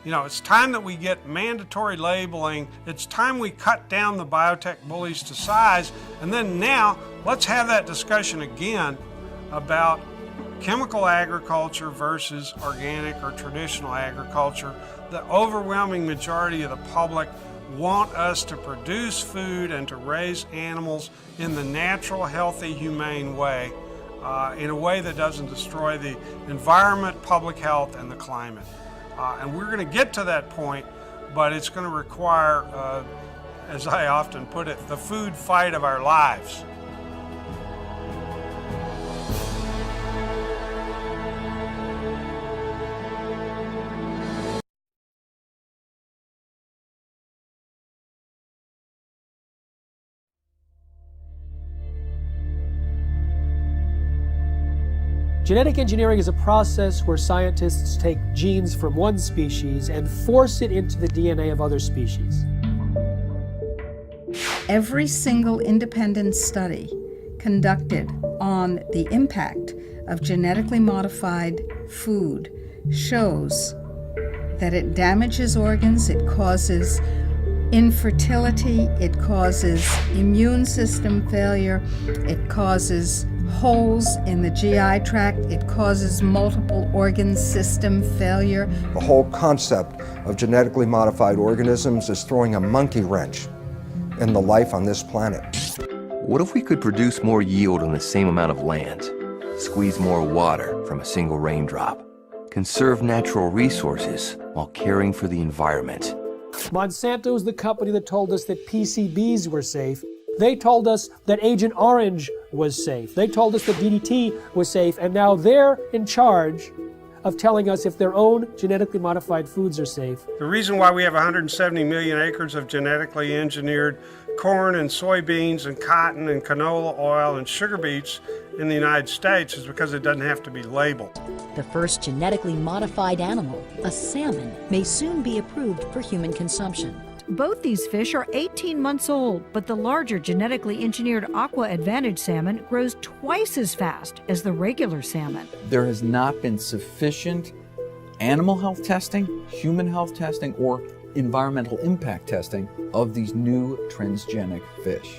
You know, it's time that we get mandatory labeling. It's time we cut down the biotech bullies to size. And then now, let's have that discussion again about chemical agriculture versus organic or traditional agriculture. The overwhelming majority of the public want us to produce food and to raise animals in the natural, healthy, humane way, in a way that doesn't destroy the environment, public health, and the climate. And we're going to get to that point, but it's going to require, as I often put it, the food fight of our lives. Genetic engineering is a process where scientists take genes from one species and force it into the DNA of other species. Every single independent study conducted on the impact of genetically modified food shows that it damages organs, it causes infertility, it causes immune system failure, it causes holes in the GI tract, it causes multiple organ system failure. The whole concept of genetically modified organisms is throwing a monkey wrench in the life on this planet. What if we could produce more yield on the same amount of land, squeeze more water from a single raindrop, conserve natural resources while caring for the environment? Monsanto is the company that told us that PCBs were safe. They told us that Agent Orange was safe. They told us that DDT was safe, and now they're in charge of telling us if their own genetically modified foods are safe. The reason why we have 170 million acres of genetically engineered corn and soybeans and cotton and canola oil and sugar beets in the United States is because it doesn't have to be labeled. The first genetically modified animal, a salmon, may soon be approved for human consumption. Both these fish are 18 months old, but the larger genetically engineered Aqua Advantage salmon grows twice as fast as the regular salmon. There has not been sufficient animal health testing, human health testing, or environmental impact testing of these new transgenic fish.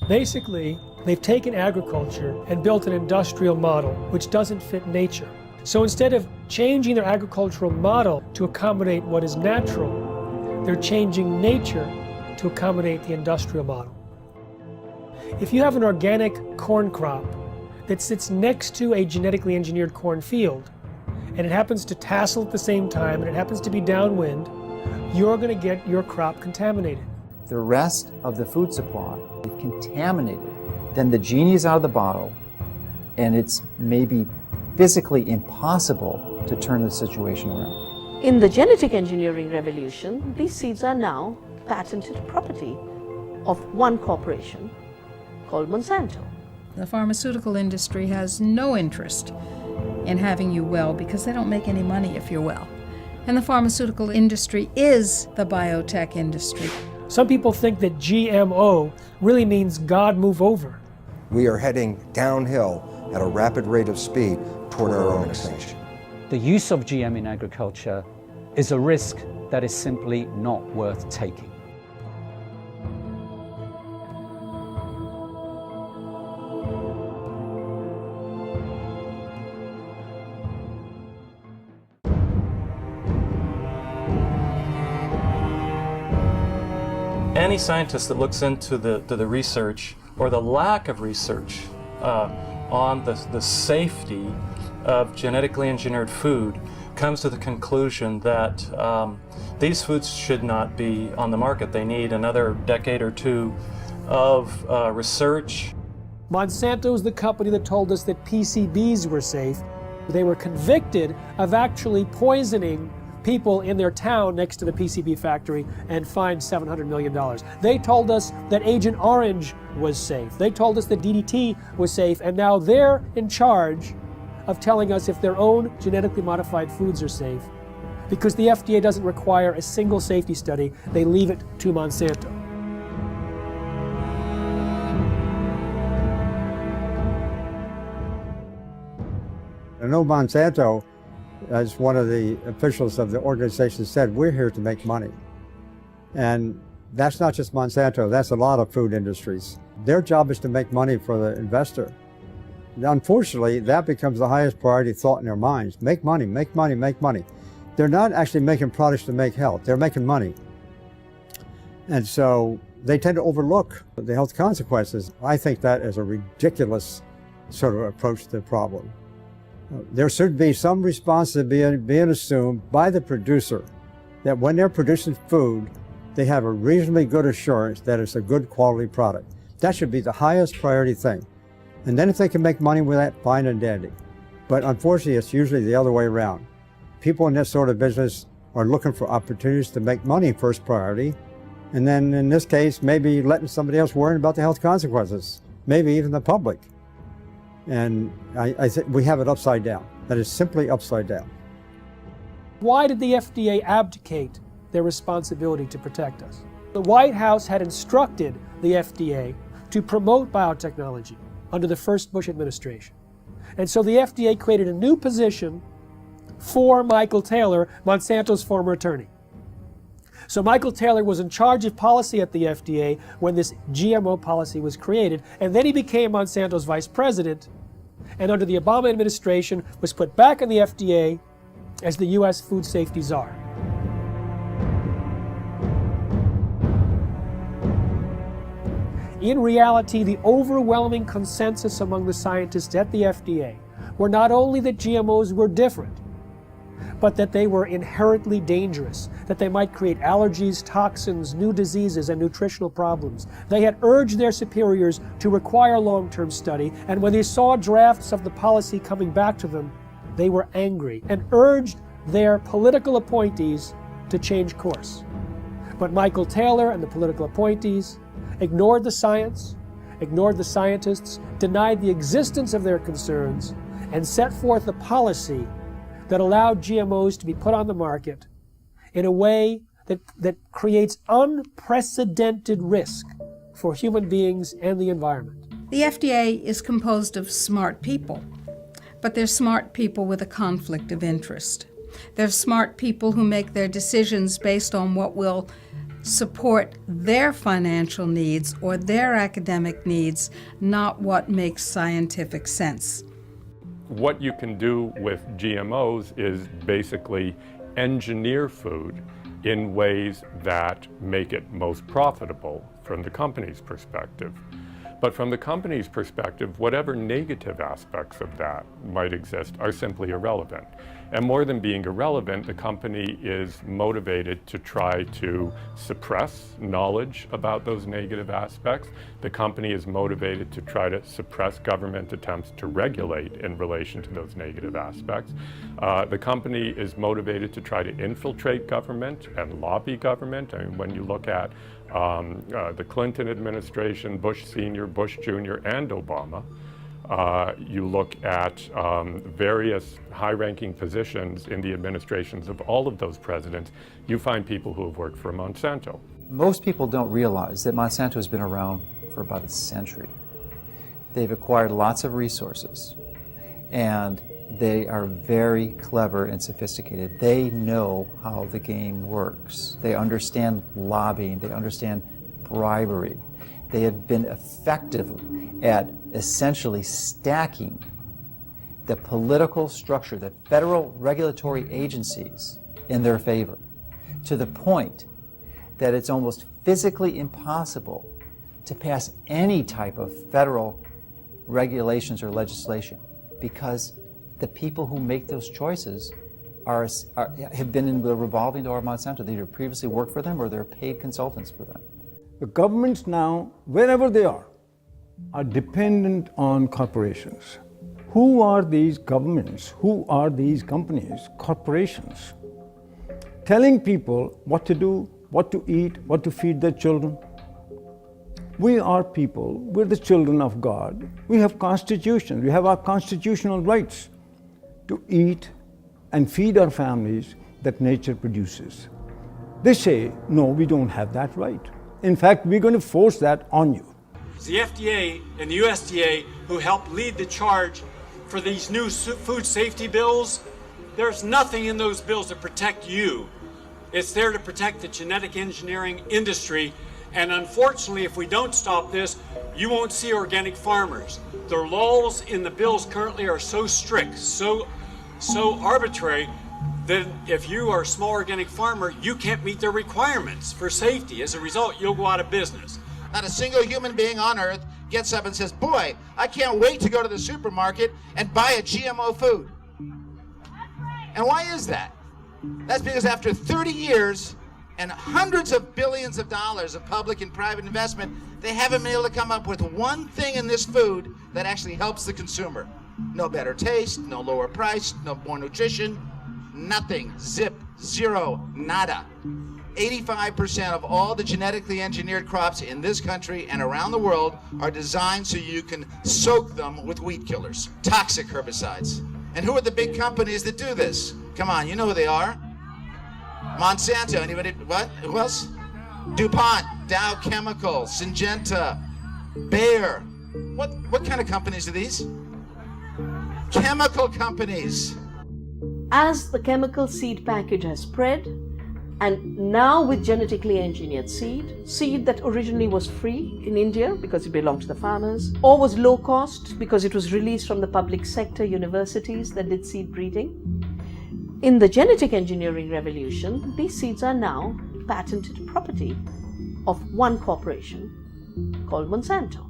Basically, they've taken agriculture and built an industrial model which doesn't fit nature. So instead of changing their agricultural model to accommodate what is natural, they're changing nature to accommodate the industrial model. If you have an organic corn crop that sits next to a genetically engineered corn field, and it happens to tassel at the same time, and it happens to be downwind, you're going to get your crop contaminated. The rest of the food supply is contaminated. Then the genie is out of the bottle, and it's maybe physically impossible to turn the situation around. In the genetic engineering revolution, these seeds are now patented property of one corporation called Monsanto. The pharmaceutical industry has no interest in having you well because they don't make any money if you're well. And the pharmaceutical industry is the biotech industry. Some people think that GMO really means God move over. We are heading downhill at a rapid rate of speed toward our own extinction. The use of GM in agriculture is a risk that is simply not worth taking. Any scientist that looks into the research or the lack of research on the safety of genetically engineered food comes to the conclusion that these foods should not be on the market. They need another decade or two of research. Monsanto is the company that told us that PCBs were safe. They were convicted of actually poisoning people in their town next to the PCB factory and fined $700 million. They told us that Agent Orange was safe. They told us that DDT was safe, and now they're in charge of telling us if their own genetically modified foods are safe. Because the FDA doesn't require a single safety study, they leave it to Monsanto. I know Monsanto as one of the officials of the organization said, we're here to make money. And that's not just Monsanto, that's a lot of food industries. Their job is to make money for the investor. Unfortunately, that becomes the highest priority thought in their minds. Make money, make money, make money. They're not actually making products to make health, they're making money. And so they tend to overlook the health consequences. I think that is a ridiculous sort of approach to the problem. There should be some responsibility being assumed by the producer that when they're producing food, they have a reasonably good assurance that it's a good quality product. That should be the highest priority thing. And then if they can make money with that, fine and dandy. But unfortunately, it's usually the other way around. People in this sort of business are looking for opportunities to make money first priority. And then in this case, maybe letting somebody else worry about the health consequences, maybe even the public. And I think we have it upside down. That is simply upside down. Why did the FDA abdicate their responsibility to protect us? The White House had instructed the FDA to promote biotechnology under the first Bush administration. And so the FDA created a new position for Michael Taylor, Monsanto's former attorney. So Michael Taylor was in charge of policy at the FDA when this GMO policy was created, and then he became Monsanto's vice president, and under the Obama administration was put back in the FDA as the U.S. food safety czar. In reality, the overwhelming consensus among the scientists at the FDA were not only that GMOs were different, but that they were inherently dangerous, that they might create allergies, toxins, new diseases, and nutritional problems. They had urged their superiors to require long-term study, and when they saw drafts of the policy coming back to them, they were angry and urged their political appointees to change course. But Michael Taylor and the political appointees ignored the science, ignored the scientists, denied the existence of their concerns, and set forth a policy that allowed GMOs to be put on the market in a way that creates unprecedented risk for human beings and the environment. The FDA is composed of smart people, but they're smart people with a conflict of interest. They're smart people who make their decisions based on what will support their financial needs or their academic needs, not what makes scientific sense. What you can do with GMOs is basically engineer food in ways that make it most profitable from the company's perspective. But from the company's perspective, whatever negative aspects of that might exist are simply irrelevant. And more than being irrelevant, the company is motivated to try to suppress knowledge about those negative aspects. The company is motivated to try to suppress government attempts to regulate in relation to those negative aspects. The company is motivated to try to infiltrate government and lobby government. I mean, when you look at the Clinton administration, Bush Sr., Bush Jr., and Obama, you look at various high-ranking positions in the administrations of all of those presidents, you find people who have worked for Monsanto. Most people don't realize that Monsanto has been around for about a century. They've acquired lots of resources, and they are very clever and sophisticated. They know how the game works. They understand lobbying. They understand bribery. They have been effective at essentially stacking the political structure, the federal regulatory agencies in their favor, to the point that it's almost physically impossible to pass any type of federal regulations or legislation, because the people who make those choices have been in the revolving door of Monsanto. They either previously worked for them or they're paid consultants for them. The governments now, wherever they are dependent on corporations. Who are these governments? Who are these companies? Corporations. Telling people what to do, what to eat, what to feed their children. We are people, we're the children of God. We have constitutions, we have our constitutional rights to eat and feed our families that nature produces. They say, no, we don't have that right. In fact, we're going to force that on you. It's the FDA and the USDA who helped lead the charge for these new food safety bills There's nothing in those bills to protect you. It's there to protect the genetic engineering industry. And unfortunately, if we don't stop this, you won't see organic farmers. The laws in the bills currently are so strict, so arbitrary, that if you are a small organic farmer, you can't meet their requirements for safety. As a result, you'll go out of business. Not a single human being on earth gets up and says, boy, I can't wait to go to the supermarket and buy a GMO food. And why is that? That's because after 30 years and hundreds of billions of dollars of public and private investment, they haven't been able to come up with one thing in this food that actually helps the consumer. No better taste, no lower price, no more nutrition, nothing. Zip, zero, nada. 85% of all the genetically engineered crops in this country and around the world are designed so you can soak them with weed killers, toxic herbicides. And who are the big companies that do this? Come on, you know who they are. Monsanto, anybody, what? Who else? DuPont, Dow Chemical, Syngenta, Bayer. What kind of companies are these? Chemical companies. As the chemical seed package has spread, and now with genetically engineered seed that originally was free in India because it belonged to the farmers, or was low cost because it was released from the public sector universities that did seed breeding. In the genetic engineering revolution, these seeds are now patented property of one corporation called Monsanto.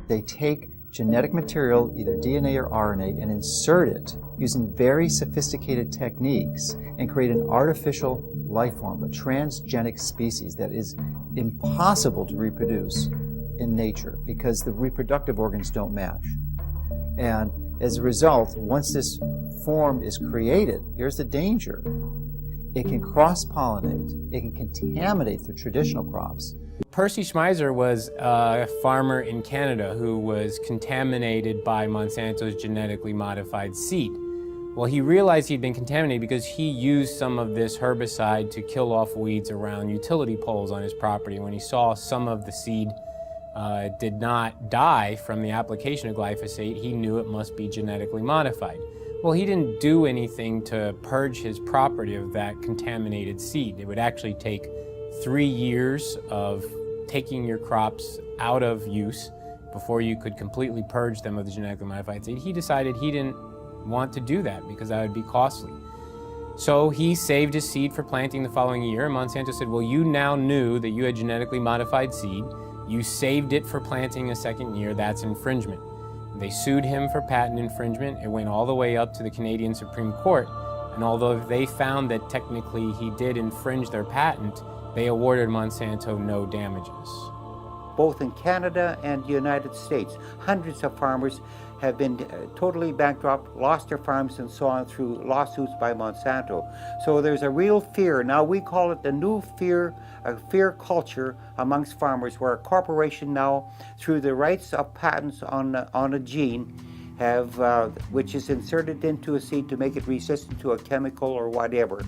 They take genetic material, either DNA or RNA, and insert it using very sophisticated techniques and create an artificial life form, a transgenic species that is impossible to reproduce in nature because the reproductive organs don't match. And as a result, once this form is created, here's the danger. It can cross-pollinate, it can contaminate the traditional crops. Percy Schmeiser was a farmer in Canada who was contaminated by Monsanto's genetically modified seed. Well, he realized he'd been contaminated because he used some of this herbicide to kill off weeds around utility poles on his property. When he saw some of the seed did not die from the application of glyphosate, he knew it must be genetically modified. Well, he didn't do anything to purge his property of that contaminated seed. It would actually take 3 years of taking your crops out of use before you could completely purge them of the genetically modified seed. He decided he didn't want to do that because that would be costly. So he saved his seed for planting the following year, and Monsanto said, well, you now knew that you had genetically modified seed. You saved it for planting a second year. That's infringement. They sued him for patent infringement. It went all the way up to the Canadian Supreme Court, and although they found that technically he did infringe their patent, they awarded Monsanto no damages. Both in Canada and the United States, hundreds of farmers have been totally bankrupt, lost their farms and so on through lawsuits by Monsanto. So there's a real fear. Now we call it the new fear, a fear culture amongst farmers, where a corporation now, through the rights of patents on a gene, have which is inserted into a seed to make it resistant to a chemical or whatever,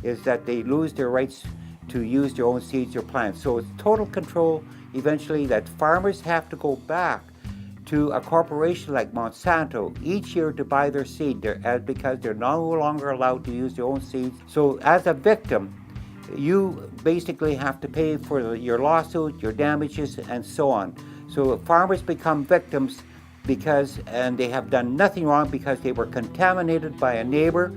is that they lose their rights to use their own seeds or plants. So it's total control eventually that farmers have to go back to a corporation like Monsanto each year to buy their seed because they're no longer allowed to use their own seeds. So as a victim, you basically have to pay for your lawsuit, your damages, and so on. So farmers become victims and they have done nothing wrong because they were contaminated by a neighbor,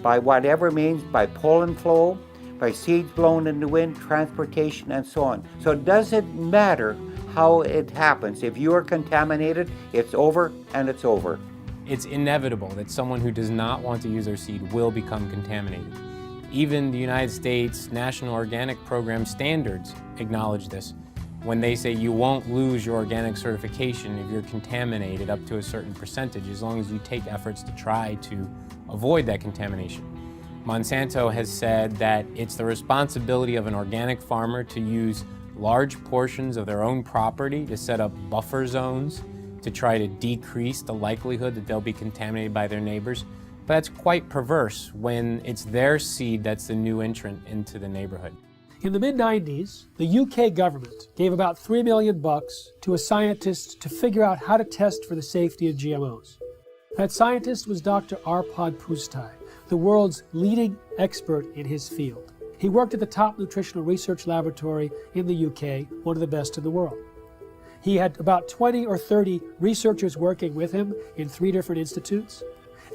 by whatever means, by pollen flow, by seeds blown in the wind, transportation, and so on. So it doesn't matter how it happens. If you are contaminated, it's over and it's over. It's inevitable that someone who does not want to use their seed will become contaminated. Even the United States National Organic Program standards acknowledge this when they say you won't lose your organic certification if you're contaminated up to a certain percentage, as long as you take efforts to try to avoid that contamination. Monsanto has said that it's the responsibility of an organic farmer to use large portions of their own property to set up buffer zones to try to decrease the likelihood that they'll be contaminated by their neighbors. But that's quite perverse when it's their seed that's the new entrant into the neighborhood. In the mid-90s, the UK government gave about $3 million to a scientist to figure out how to test for the safety of GMOs. That scientist was Dr. Arpad Pustai, the world's leading expert in his field. He worked at the top nutritional research laboratory in the UK, one of the best in the world. He had about 20 or 30 researchers working with him in 3 different institutes,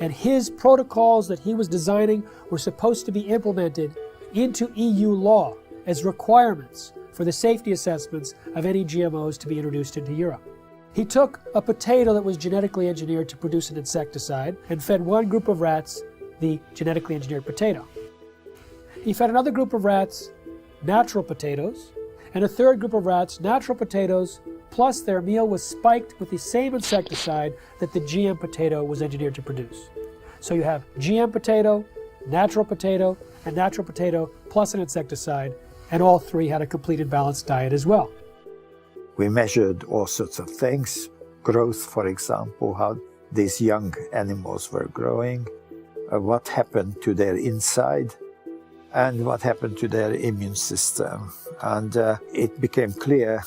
and his protocols that he was designing were supposed to be implemented into EU law as requirements for the safety assessments of any GMOs to be introduced into Europe. He took a potato that was genetically engineered to produce an insecticide and fed one group of rats the genetically engineered potato. He fed another group of rats natural potatoes, and a third group of rats natural potatoes, plus their meal was spiked with the same insecticide that the GM potato was engineered to produce. So you have GM potato, natural potato, and natural potato plus an insecticide, and all 3 had a complete and balanced diet as well. We measured all sorts of things, growth, for example, how these young animals were growing, what happened to their inside, and what happened to their immune system. And it became clear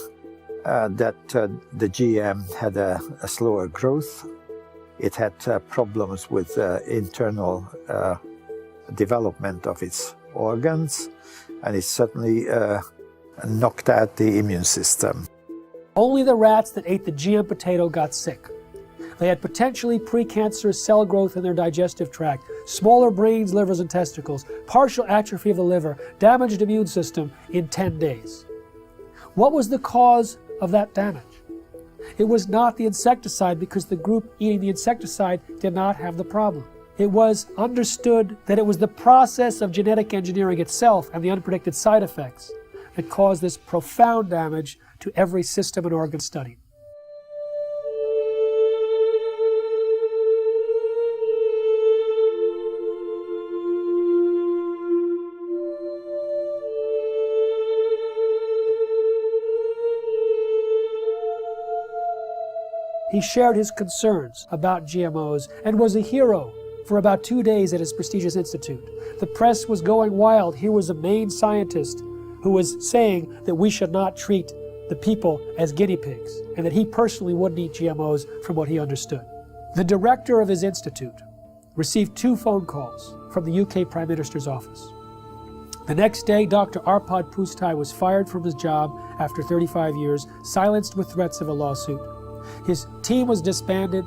that the GM had a slower growth. It had problems with internal development of its organs, and it certainly knocked out the immune system. Only the rats that ate the GM potato got sick. They had potentially precancerous cell growth in their digestive tract, smaller brains, livers, and testicles, partial atrophy of the liver, damaged immune system in 10 days. What was the cause of that damage? It was not the insecticide, because the group eating the insecticide did not have the problem. It was understood that it was the process of genetic engineering itself and the unpredicted side effects that caused this profound damage to every system and organ studied. He shared his concerns about GMOs and was a hero for about 2 days at his prestigious institute. The press was going wild. Here was a main scientist who was saying that we should not treat the people as guinea pigs, and that he personally wouldn't eat GMOs from what he understood. The director of his institute received 2 phone calls from the UK Prime Minister's office. The next day, Dr. Arpad Pustai was fired from his job after 35 years, silenced with threats of a lawsuit. His team was disbanded.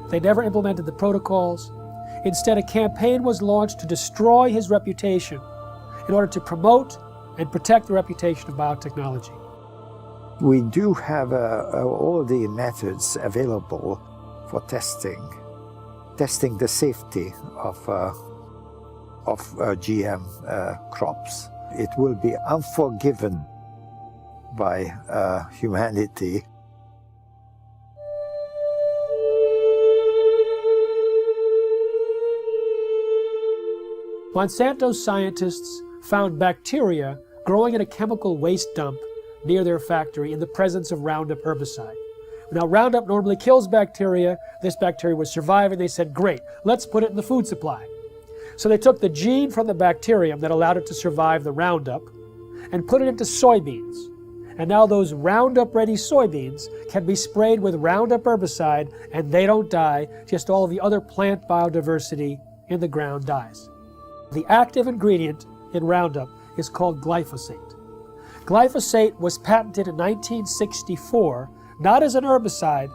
They never implemented the protocols. Instead, a campaign was launched to destroy his reputation in order to promote and protect the reputation of biotechnology. We do have all the methods available for testing the safety of GM crops. It will be unforgiven by humanity. Monsanto's scientists found bacteria growing in a chemical waste dump near their factory in the presence of Roundup herbicide. Now, Roundup normally kills bacteria. This bacteria was surviving. They said, great, let's put it in the food supply. So they took the gene from the bacterium that allowed it to survive the Roundup and put it into soybeans. And now those Roundup-ready soybeans can be sprayed with Roundup herbicide, and they don't die. Just all of the other plant biodiversity in the ground dies. The active ingredient in Roundup is called glyphosate. Glyphosate was patented in 1964, not as an herbicide,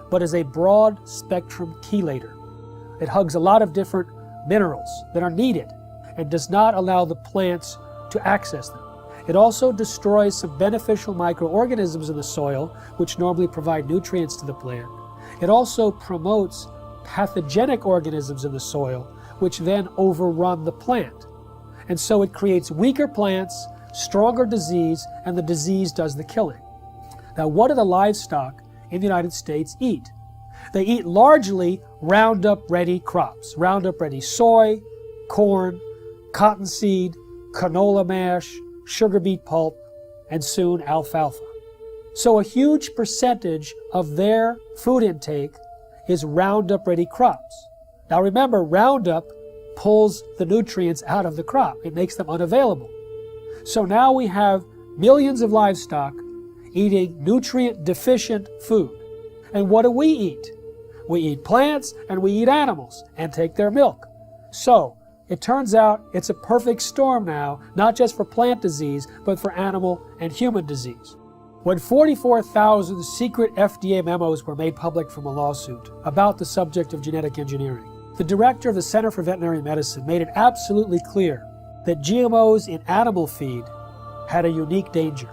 but as a broad-spectrum chelator. It hugs a lot of different minerals that are needed and does not allow the plants to access them. It also destroys some beneficial microorganisms in the soil, which normally provide nutrients to the plant. It also promotes pathogenic organisms in the soil, which then overrun the plant. And so it creates weaker plants, stronger disease, and the disease does the killing. Now, what do the livestock in the United States eat? They eat largely Roundup-ready crops. Roundup-ready soy, corn, cottonseed, canola mash, sugar beet pulp, and soon alfalfa. So a huge percentage of their food intake is Roundup-ready crops. Now remember, Roundup pulls the nutrients out of the crop. It makes them unavailable. So now we have millions of livestock eating nutrient-deficient food. And what do we eat? We eat plants and we eat animals and take their milk. So It turns out it's a perfect storm now, not just for plant disease, but for animal and human disease. When 44,000 secret FDA memos were made public from a lawsuit about the subject of genetic engineering, the director of the Center for Veterinary Medicine made it absolutely clear that GMOs in animal feed had a unique danger.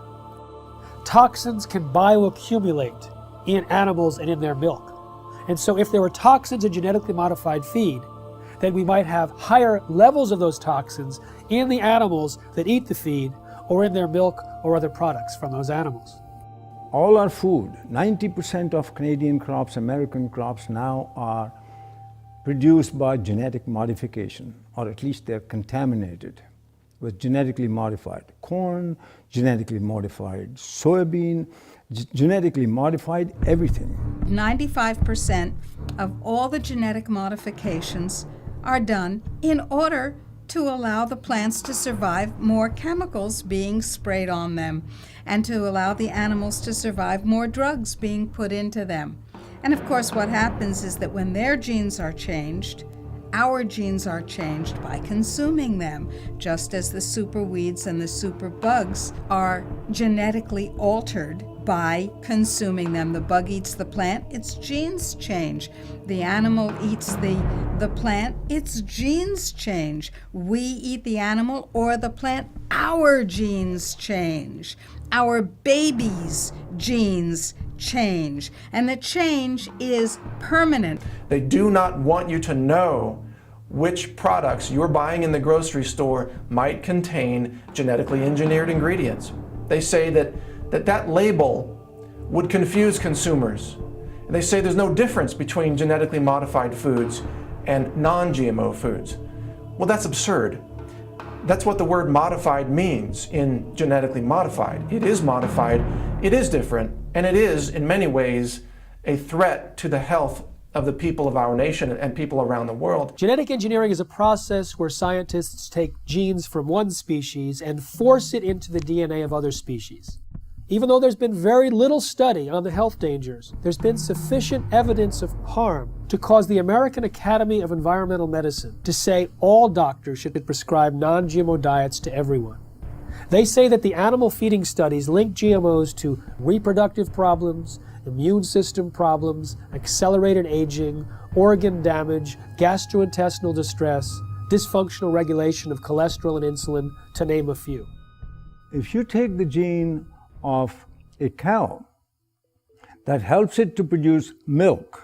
Toxins can bioaccumulate in animals and in their milk. And so if there were toxins in genetically modified feed, then we might have higher levels of those toxins in the animals that eat the feed or in their milk or other products from those animals. All our food, 90% of Canadian crops, American crops now are produced by genetic modification, or at least they're contaminated with genetically modified corn, genetically modified soybean, genetically modified everything. 95% of all the genetic modifications are done in order to allow the plants to survive more chemicals being sprayed on them and to allow the animals to survive more drugs being put into them. And of course what happens is that when their genes are changed, our genes are changed by consuming them, just as the superweeds and the superbugs are genetically altered by consuming them. The bug eats the plant, its genes change. The animal eats the plant, its genes change. We eat the animal or the plant, our genes change. Our babies' genes change, and the change is permanent. They do not want you to know which products you're buying in the grocery store might contain genetically engineered ingredients. They say that label would confuse consumers. And they say there's no difference between genetically modified foods and non-GMO foods. Well, that's absurd. That's what the word modified means in genetically modified. It is modified, it is different, and it is, in many ways, a threat to the health of the people of our nation and people around the world. Genetic engineering is a process where scientists take genes from one species and force it into the DNA of other species. Even though there's been very little study on the health dangers, there's been sufficient evidence of harm to cause the American Academy of Environmental Medicine to say all doctors should prescribe non-GMO diets to everyone. They say that the animal feeding studies link GMOs to reproductive problems, immune system problems, accelerated aging, organ damage, gastrointestinal distress, dysfunctional regulation of cholesterol and insulin, to name a few. If you take the gene of a cow that helps it to produce milk,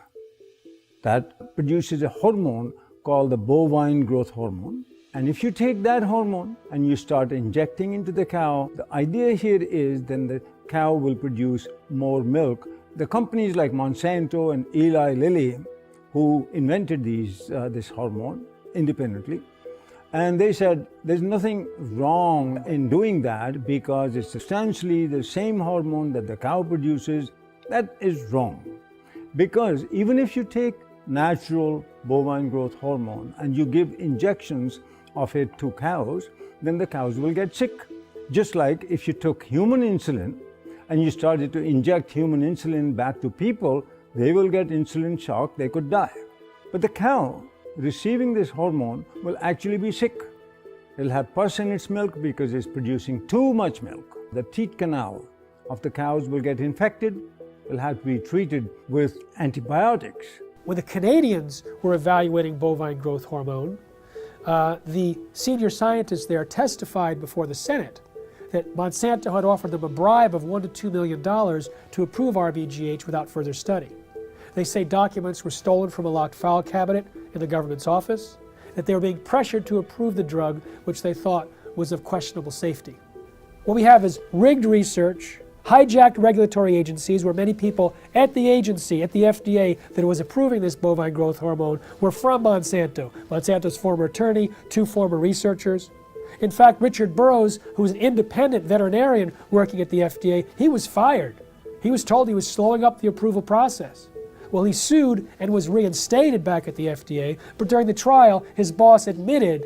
that produces a hormone called the bovine growth hormone, and if you take that hormone and you start injecting into the cow, the idea here is then the cow will produce more milk. The companies like Monsanto and Eli Lilly, who invented this hormone independently, and they said there's nothing wrong in doing that because it's substantially the same hormone that the cow produces. That is wrong. Because even if you take natural bovine growth hormone and you give injections of it to cows, then the cows will get sick. Just like if you took human insulin and you started to inject human insulin back to people, they will get insulin shock, they could die. But the cow receiving this hormone will actually be sick. It'll have pus in its milk because it's producing too much milk. The teat canal of the cows will get infected. It'll have to be treated with antibiotics. When the Canadians were evaluating bovine growth hormone, the senior scientists there testified before the Senate that Monsanto had offered them a bribe of $1 to $2 million to approve RBGH without further study. They say documents were stolen from a locked file cabinet in the government's office, that they were being pressured to approve the drug which they thought was of questionable safety. What we have is rigged research, hijacked regulatory agencies where many people at the agency, at the FDA, that was approving this bovine growth hormone were from Monsanto. Monsanto's former attorney, 2 former researchers. In fact, Richard Burroughs, who was an independent veterinarian working at the FDA, he was fired. He was told he was slowing up the approval process. Well, he sued and was reinstated back at the FDA, but during the trial, his boss admitted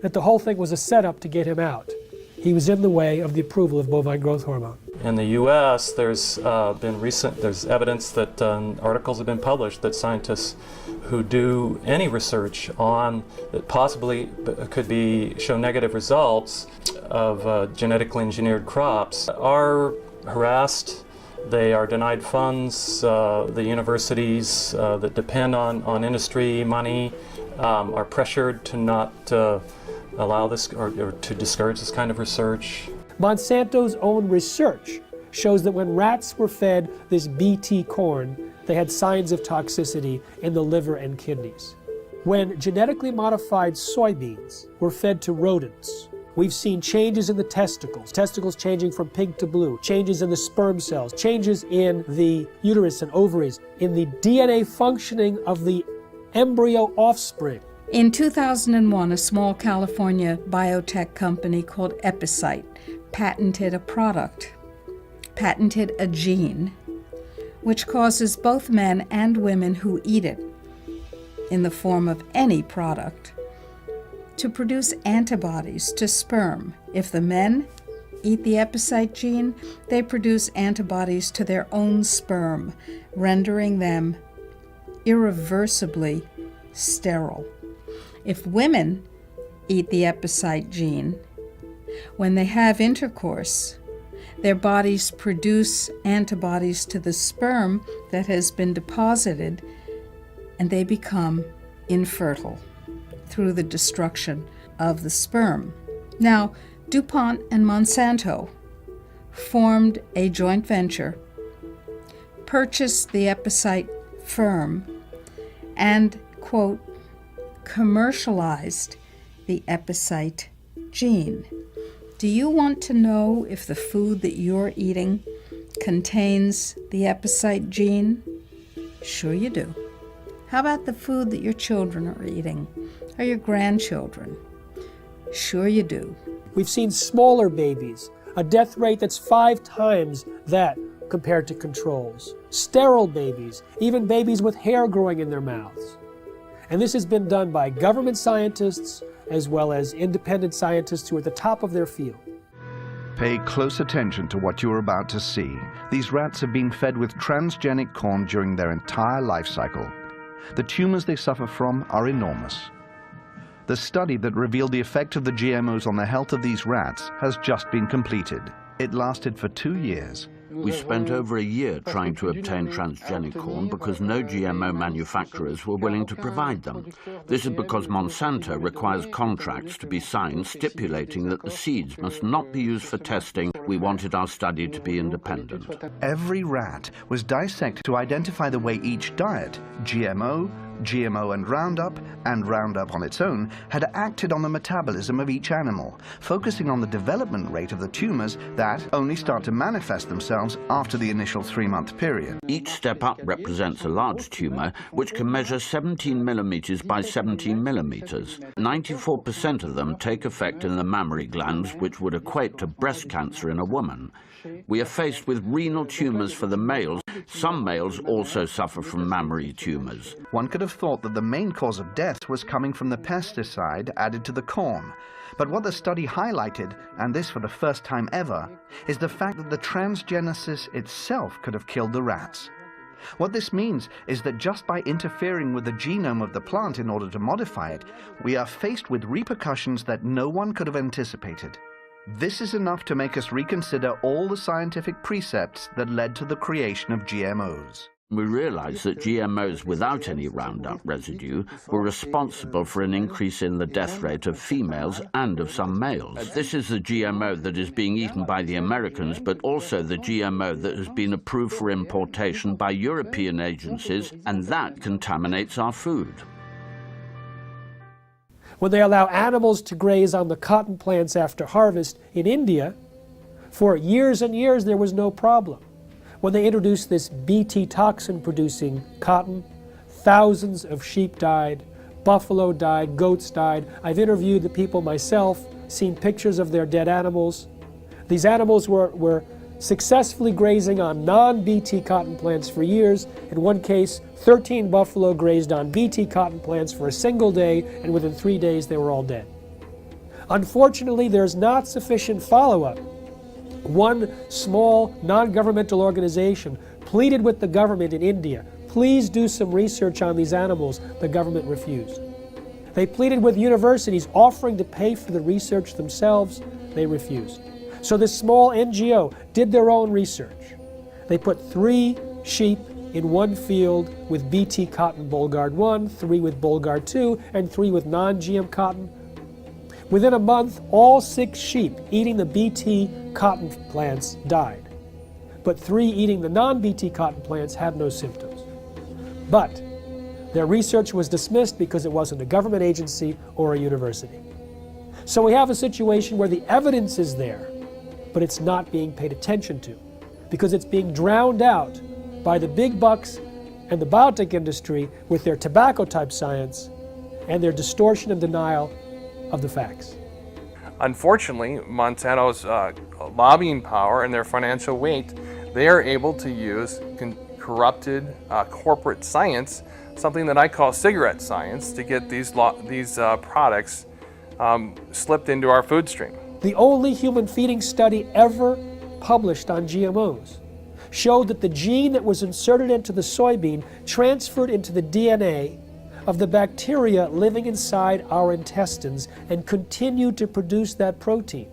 that the whole thing was a setup to get him out. He was in the way of the approval of bovine growth hormone. In the U.S., there's evidence that articles have been published that scientists who do any research on that possibly could show negative results of genetically engineered crops are harassed. They are denied funds. The universities that depend on industry money are pressured to not allow this or to discourage this kind of research. Monsanto's own research shows that when rats were fed this Bt corn, they had signs of toxicity in the liver and kidneys. When genetically modified soybeans were fed to rodents, we've seen changes in the testicles changing from pink to blue, changes in the sperm cells, changes in the uterus and ovaries, in the DNA functioning of the embryo offspring. In 2001, a small California biotech company called Epicite patented a gene which causes both men and women who eat it in the form of any product to produce antibodies to sperm. If the men eat the Epicite gene, they produce antibodies to their own sperm, rendering them irreversibly sterile. If women eat the Epicite gene, when they have intercourse, their bodies produce antibodies to the sperm that has been deposited, and they become infertile through the destruction of the sperm. Now, DuPont and Monsanto formed a joint venture, purchased the Epicite firm, and, quote, commercialized the Epicite gene. Do you want to know if the food that you're eating contains the Epicite gene? Sure you do. How about the food that your children are eating, or your grandchildren? Sure you do. We've seen smaller babies, a death rate that's 5 times that compared to controls. Sterile babies, even babies with hair growing in their mouths. And this has been done by government scientists as well as independent scientists who are at the top of their field. Pay close attention to what you're about to see. These rats have been fed with transgenic corn during their entire life cycle. The tumors they suffer from are enormous. The study that revealed the effect of the GMOs on the health of these rats has just been completed. It lasted for 2 years. We spent over a year trying to obtain transgenic corn because no GMO manufacturers were willing to provide them. This is because Monsanto requires contracts to be signed stipulating that the seeds must not be used for testing. We wanted our study to be independent. Every rat was dissected to identify the way each diet, GMO and Roundup on its own, had acted on the metabolism of each animal, focusing on the development rate of the tumors that only start to manifest themselves after the initial 3-month period. Each step up represents a large tumor, which can measure 17 millimeters by 17 millimeters. 94% of them take effect in the mammary glands, which would equate to breast cancer in a woman. We are faced with renal tumors for the males. Some males also suffer from mammary tumors. One could have thought that the main cause of death was coming from the pesticide added to the corn. But what the study highlighted, and this for the first time ever, is the fact that the transgenesis itself could have killed the rats. What this means is that just by interfering with the genome of the plant in order to modify it, we are faced with repercussions that no one could have anticipated. This is enough to make us reconsider all the scientific precepts that led to the creation of GMOs. We realized that GMOs without any Roundup residue were responsible for an increase in the death rate of females and of some males. This is the GMO that is being eaten by the Americans, but also the GMO that has been approved for importation by European agencies, and that contaminates our food. When they allow animals to graze on the cotton plants after harvest in India, for years and years there was no problem. When they introduced this Bt toxin-producing cotton, thousands of sheep died, buffalo died, goats died. I've interviewed the people myself, seen pictures of their dead animals. These animals were successfully grazing on non-Bt cotton plants for years. In one case, 13 buffalo grazed on Bt cotton plants for a single day, and within 3 days they were all dead. Unfortunately, there's not sufficient follow-up One small non-governmental organization pleaded with the government in India, please do some research on these animals. The government refused. They pleaded with universities offering to pay for the research themselves. They refused. So this small NGO did their own research. They put 3 sheep in one field with BT cotton Bolgard 1, 3 with Bolgard 2, and 3 with non-GM cotton. Within a month, all 6 sheep eating the BT cotton plants died. But 3 eating the non-BT cotton plants had no symptoms. But their research was dismissed because it wasn't a government agency or a university. So we have a situation where the evidence is there, but it's not being paid attention to because it's being drowned out by the big bucks and the biotech industry with their tobacco-type science and their distortion and denial of the facts. Unfortunately, Monsanto's lobbying power and their financial weight, they are able to use corrupted corporate science, something that I call cigarette science, to get these products slipped into our food stream. The only human feeding study ever published on GMOs showed that the gene that was inserted into the soybean transferred into the DNA of the bacteria living inside our intestines and continued to produce that protein.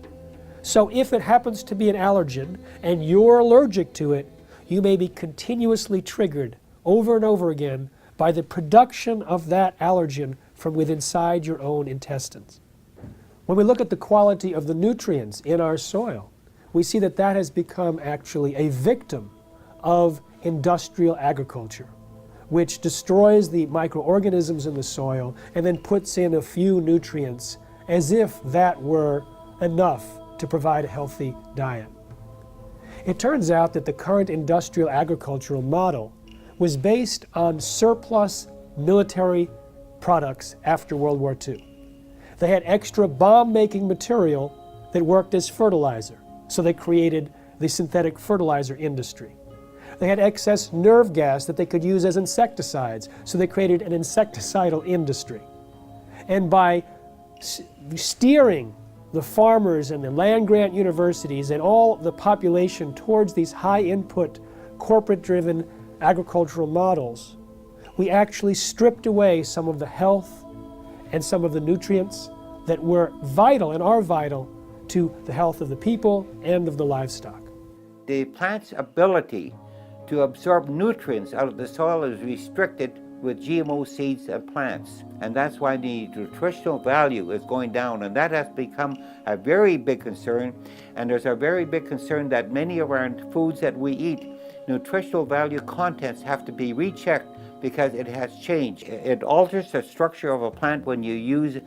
So if it happens to be an allergen and you're allergic to it, you may be continuously triggered over and over again by the production of that allergen from within inside your own intestines. When we look at the quality of the nutrients in our soil, we see that that has become actually a victim of industrial agriculture, which destroys the microorganisms in the soil and then puts in a few nutrients as if that were enough to provide a healthy diet. It turns out that the current industrial agricultural model was based on surplus military products after World War II. They had extra bomb-making material that worked as fertilizer, so they created the synthetic fertilizer industry. They had excess nerve gas that they could use as insecticides, so they created an insecticidal industry. And by steering the farmers and the land-grant universities and all the population towards these high-input, corporate-driven agricultural models, we actually stripped away some of the health and some of the nutrients that were vital and are vital to the health of the people and of the livestock. The plant's ability to absorb nutrients out of the soil is restricted with GMO seeds and plants. And that's why the nutritional value is going down. And that has become a very big concern. And there's a very big concern that many of our foods that we eat, nutritional value contents have to be rechecked because it has changed. It alters the structure of a plant when you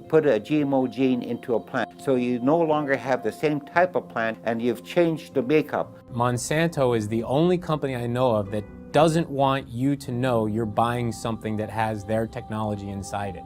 put a GMO gene into a plant. So you no longer have the same type of plant and you've changed the makeup. Monsanto is the only company I know of that doesn't want you to know you're buying something that has their technology inside it.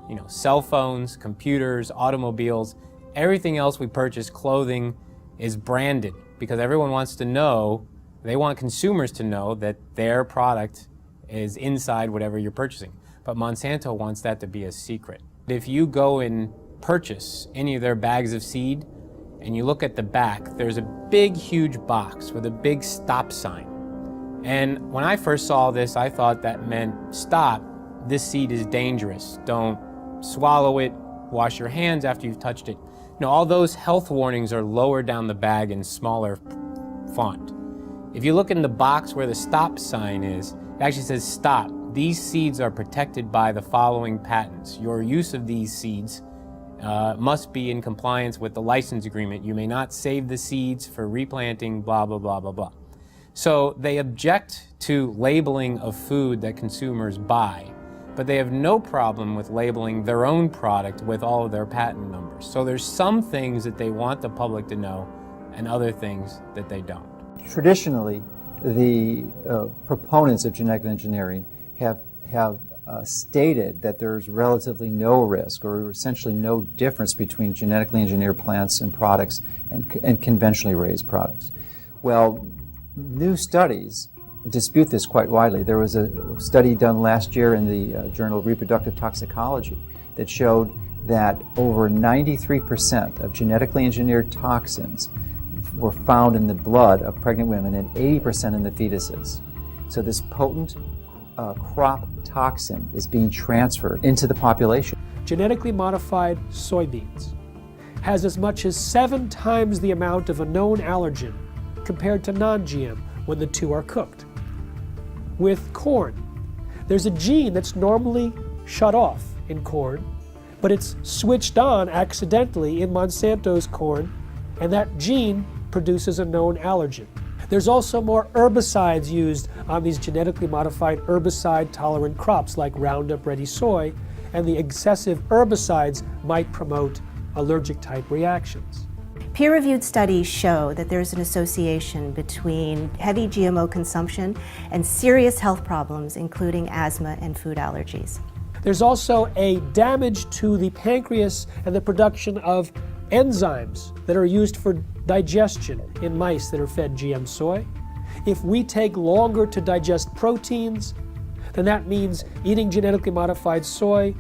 You know, cell phones, computers, automobiles, everything else we purchase, clothing, is branded because everyone wants to know, they want consumers to know that their product is inside whatever you're purchasing. But Monsanto wants that to be a secret. If you go and purchase any of their bags of seed and you look at the back, there's a big, huge box with a big stop sign. And when I first saw this, I thought that meant stop, this seed is dangerous. Don't swallow it, wash your hands after you've touched it. No, all those health warnings are lower down the bag in smaller font. If you look in the box where the stop sign is, it actually says stop. These seeds are protected by the following patents. Your use of these seeds must be in compliance with the license agreement. You may not save the seeds for replanting, blah, blah, blah, blah, blah. So they object to labeling of food that consumers buy, but they have no problem with labeling their own product with all of their patent numbers. So there's some things that they want the public to know and other things that they don't. Traditionally, the proponents of genetic engineering have stated that there's relatively no risk or essentially no difference between genetically engineered plants and products and conventionally raised products. Well, new studies dispute this quite widely. There was a study done last year in the Journal of Reproductive Toxicology that showed that over 93% of genetically engineered toxins were found in the blood of pregnant women and 80% in the fetuses. So this potent crop toxin is being transferred into the population. Genetically modified soybeans has as much as 7 times the amount of a known allergen compared to non-GM when the two are cooked. With corn, there's a gene that's normally shut off in corn, but it's switched on accidentally in Monsanto's corn, and that gene produces a known allergen. There's also more herbicides used on these genetically modified herbicide-tolerant crops like Roundup Ready soy, and the excessive herbicides might promote allergic-type reactions. Peer-reviewed studies show that there's an association between heavy GMO consumption and serious health problems, including asthma and food allergies. There's also a damage to the pancreas and the production of enzymes that are used for digestion in mice that are fed GM soy. If we take longer to digest proteins, then that means eating genetically modified soy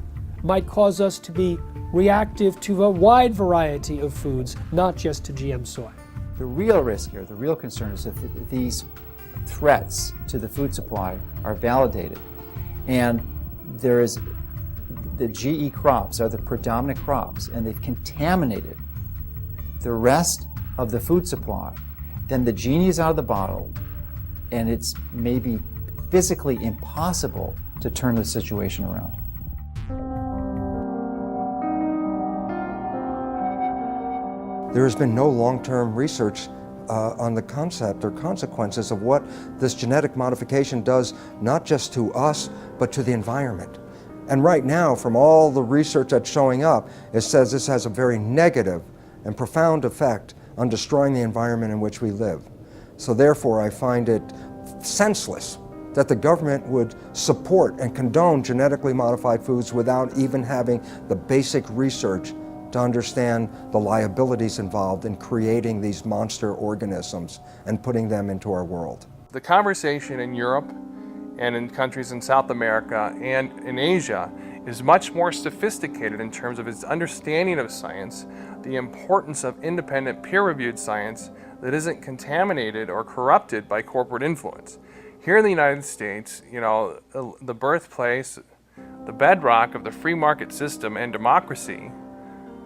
might cause us to be reactive to a wide variety of foods, not just to GM soy. The real risk here, the real concern is that these threats to the food supply are validated. And there is, the GE crops are the predominant crops, and they've contaminated the rest of the food supply. Then the genie is out of the bottle, and it's maybe physically impossible to turn the situation around. There has been no long-term research on the concept or consequences of what this genetic modification does, not just to us, but to the environment. And right now, from all the research that's showing up, it says this has a very negative and profound effect on destroying the environment in which we live. So therefore, I find it senseless that the government would support and condone genetically modified foods without even having the basic research to understand the liabilities involved in creating these monster organisms and putting them into our world. The conversation in Europe and in countries in South America and in Asia is much more sophisticated in terms of its understanding of science, the importance of independent peer-reviewed science that isn't contaminated or corrupted by corporate influence. Here in the United States, you know, the birthplace, the bedrock of the free market system and democracy,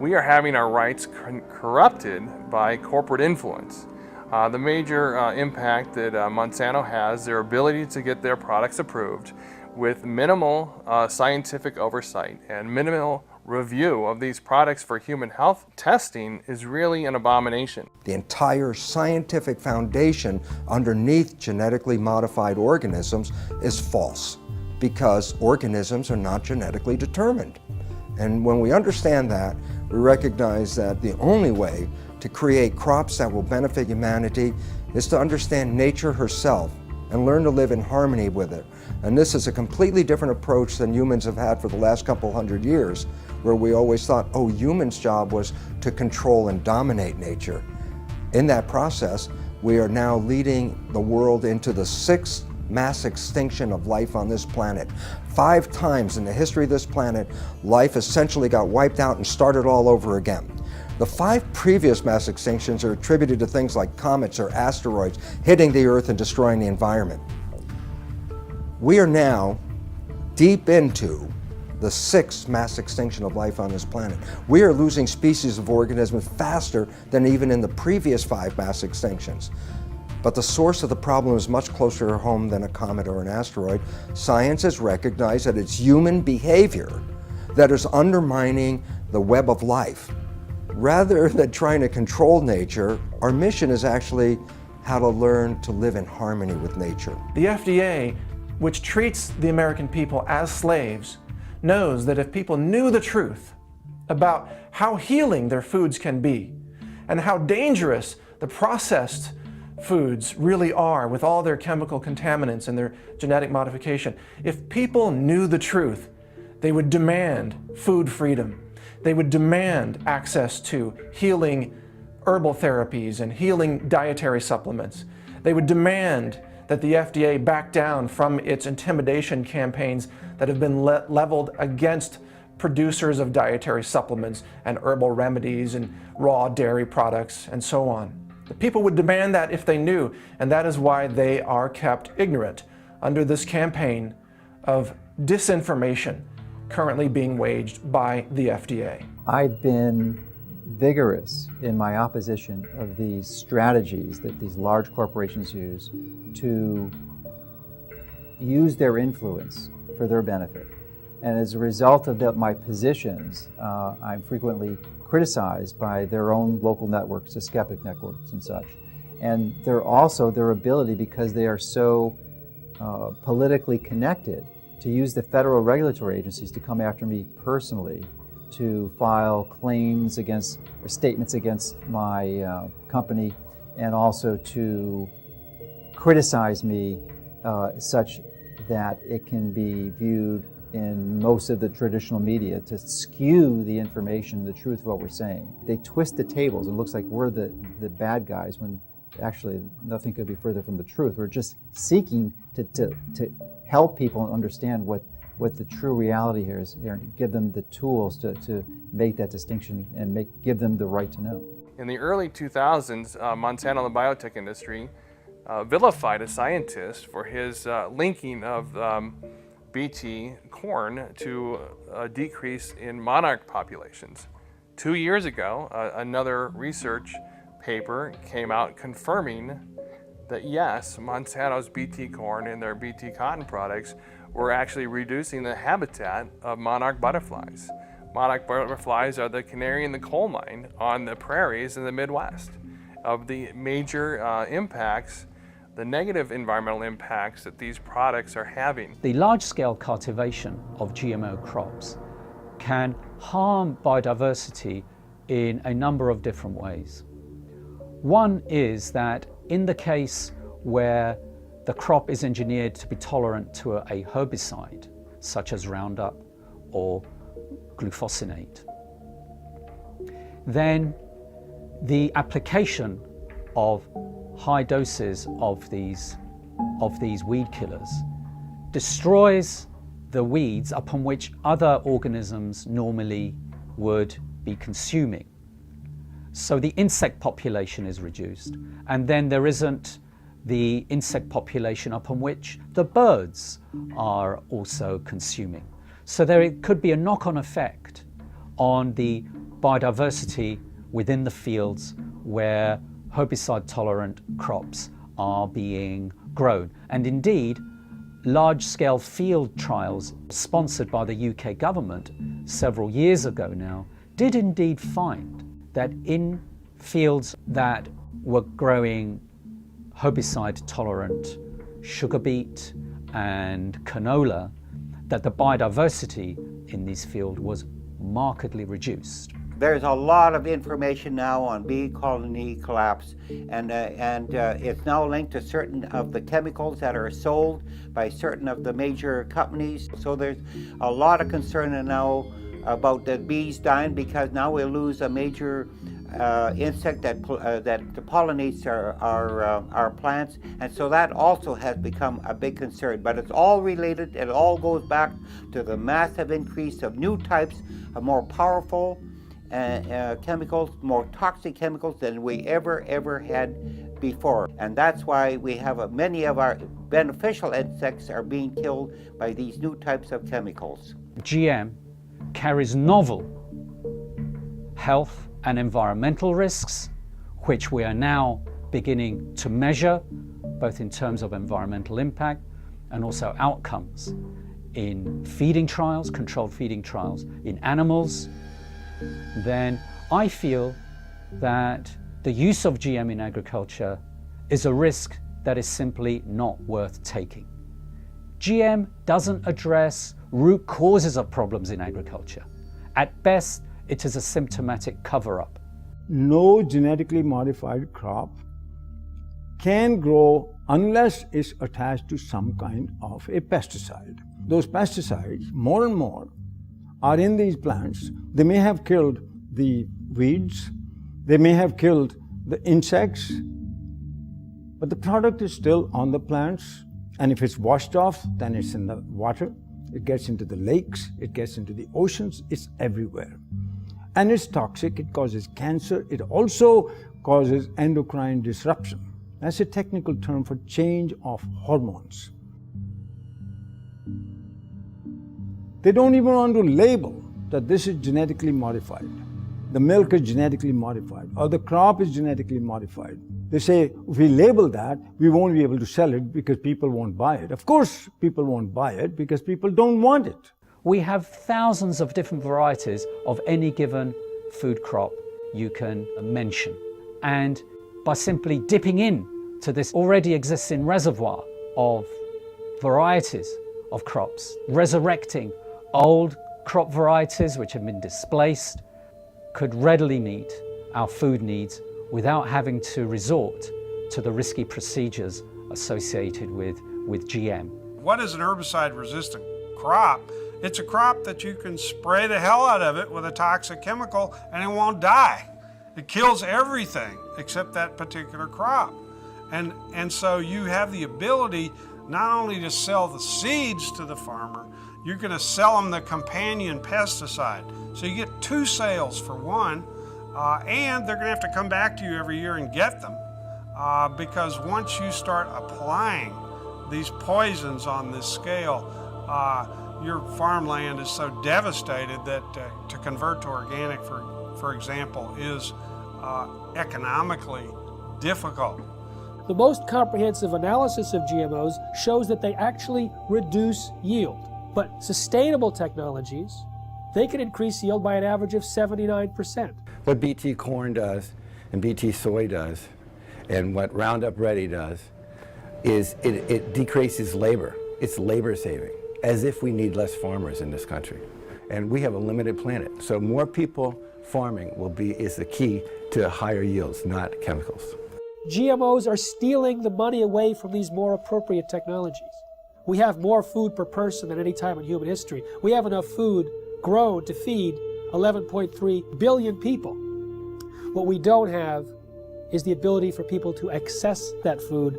we are having our rights corrupted by corporate influence. The major impact that Monsanto has, their ability to get their products approved with minimal scientific oversight and minimal review of these products for human health testing is really an abomination. The entire scientific foundation underneath genetically modified organisms is false because organisms are not genetically determined. And when we understand that, we recognize that the only way to create crops that will benefit humanity is to understand nature herself and learn to live in harmony with it. And this is a completely different approach than humans have had for the last couple hundred years, where we always thought, oh, humans' job was to control and dominate nature. In that process, we are now leading the world into the 6th mass extinction of life on this planet. 5 times in the history of this planet, life essentially got wiped out and started all over again. The 5 previous mass extinctions are attributed to things like comets or asteroids hitting the Earth and destroying the environment. We are now deep into the 6th mass extinction of life on this planet. We are losing species of organisms faster than even in the previous 5 mass extinctions. But the source of the problem is much closer to home than a comet or an asteroid. Science has recognized that it's human behavior that is undermining the web of life. Rather than trying to control nature, our mission is actually how to learn to live in harmony with nature. The FDA, which treats the American people as slaves, knows that if people knew the truth about how healing their foods can be and how dangerous the processed foods really are with all their chemical contaminants and their genetic modification, if people knew the truth, they would demand food freedom. They would demand access to healing herbal therapies and healing dietary supplements. They would demand that the FDA back down from its intimidation campaigns that have been leveled against producers of dietary supplements and herbal remedies and raw dairy products and so on. The people would demand that if they knew, and that is why they are kept ignorant under this campaign of disinformation currently being waged by the FDA. I've been vigorous in my opposition of these strategies that these large corporations use to use their influence for their benefit. And as a result of my positions, I'm frequently criticized by their own local networks, the skeptic networks and such. And they're also their ability, because they are so politically connected, to use the federal regulatory agencies to come after me personally, to file claims against, or statements against my company, and also to criticize me such that it can be viewed in most of the traditional media to skew the information, the truth of what we're saying. They twist the tables. It looks like we're the bad guys when actually nothing could be further from the truth. We're just seeking to help people understand what the true reality here is, and give them the tools to make that distinction and give them the right to know. In the early 2000s, Monsanto and the biotech industry vilified a scientist for his linking of Bt corn to a decrease in monarch populations. 2 years ago, another research paper came out confirming that yes, Monsanto's Bt corn and their Bt cotton products were actually reducing the habitat of monarch butterflies. Monarch butterflies are the canary in the coal mine on the prairies in the Midwest. Of the major impacts, the negative environmental impacts that these products are having. The large-scale cultivation of GMO crops can harm biodiversity in a number of different ways. One is that in the case where the crop is engineered to be tolerant to a herbicide, such as Roundup or glufosinate, then the application of high doses of these weed killers destroys the weeds upon which other organisms normally would be consuming. So the insect population is reduced, and then there isn't the insect population upon which the birds are also consuming. So there could be a knock-on effect on the biodiversity within the fields where herbicide-tolerant crops are being grown. And indeed, large-scale field trials sponsored by the UK government several years ago now did indeed find that in fields that were growing herbicide-tolerant sugar beet and canola, that the biodiversity in these fields was markedly reduced. There's a lot of information now on bee colony collapse, and it's now linked to certain of the chemicals that are sold by certain of the major companies. So there's a lot of concern now about the bees dying, because now we'll lose a major insect that pollinates our plants, and so that also has become a big concern. But it's all related. It all goes back to the massive increase of new types of more powerful chemicals, more toxic chemicals than we ever had before. And that's why we have many of our beneficial insects are being killed by these new types of chemicals. GM carries novel health and environmental risks, which we are now beginning to measure, both in terms of environmental impact and also outcomes in feeding trials, controlled feeding trials in animals. Then I feel that the use of GM in agriculture is a risk that is simply not worth taking. GM doesn't address root causes of problems in agriculture. At best, it is a symptomatic cover-up. No genetically modified crop can grow unless it's attached to some kind of a pesticide. Those pesticides, more and more, are in these plants. They may have killed the weeds, they may have killed the insects, but the product is still on the plants. And if it's washed off, then it's in the water, it gets into the lakes, it gets into the oceans, it's everywhere. And it's toxic, it causes cancer, it also causes endocrine disruption. That's a technical term for change of hormones. They don't even want to label that this is genetically modified. The milk is genetically modified, or the crop is genetically modified. They say, if we label that, we won't be able to sell it because people won't buy it. Of course, people won't buy it because people don't want it. We have thousands of different varieties of any given food crop you can mention. And by simply dipping in to this already existing reservoir of varieties of crops, resurrecting old crop varieties which have been displaced, could readily meet our food needs without having to resort to the risky procedures associated with GM. What is an herbicide-resistant crop? It's a crop that you can spray the hell out of it with a toxic chemical and it won't die. It kills everything except that particular crop. And so you have the ability not only to sell the seeds to the farmer, you're going to sell them the companion pesticide. So you get two sales for one, and they're going to have to come back to you every year and get them because once you start applying these poisons on this scale, your farmland is so devastated that to convert to organic, for example, is economically difficult. The most comprehensive analysis of GMOs shows that they actually reduce yield. But sustainable technologies, they can increase yield by an average of 79%. What BT corn does and BT soy does and what Roundup Ready does is it decreases labor. It's labor saving, as if we need less farmers in this country. And we have a limited planet, so more people farming is the key to higher yields, not chemicals. GMOs are stealing the money away from these more appropriate technologies. We have more food per person than any time in human history. We have enough food grown to feed 11.3 billion people. What we don't have is the ability for people to access that food,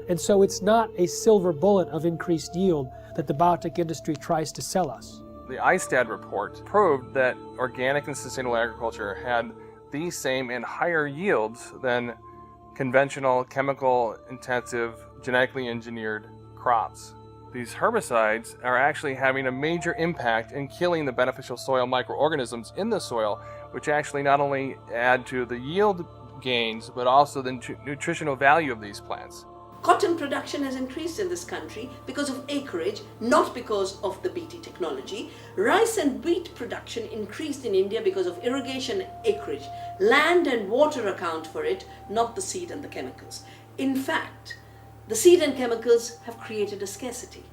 and so it's not a silver bullet of increased yield that the biotech industry tries to sell us. The ISTAD report proved that organic and sustainable agriculture had the same and higher yields than conventional, chemical-intensive, genetically engineered crops. These herbicides are actually having a major impact in killing the beneficial soil microorganisms in the soil, which actually not only add to the yield gains, but also the nutritional value of these plants. Cotton production has increased in this country because of acreage, not because of the BT technology. Rice and wheat production increased in India because of irrigation acreage. Land and water account for it, not the seed and the chemicals. In fact, the seed and chemicals have created a scarcity.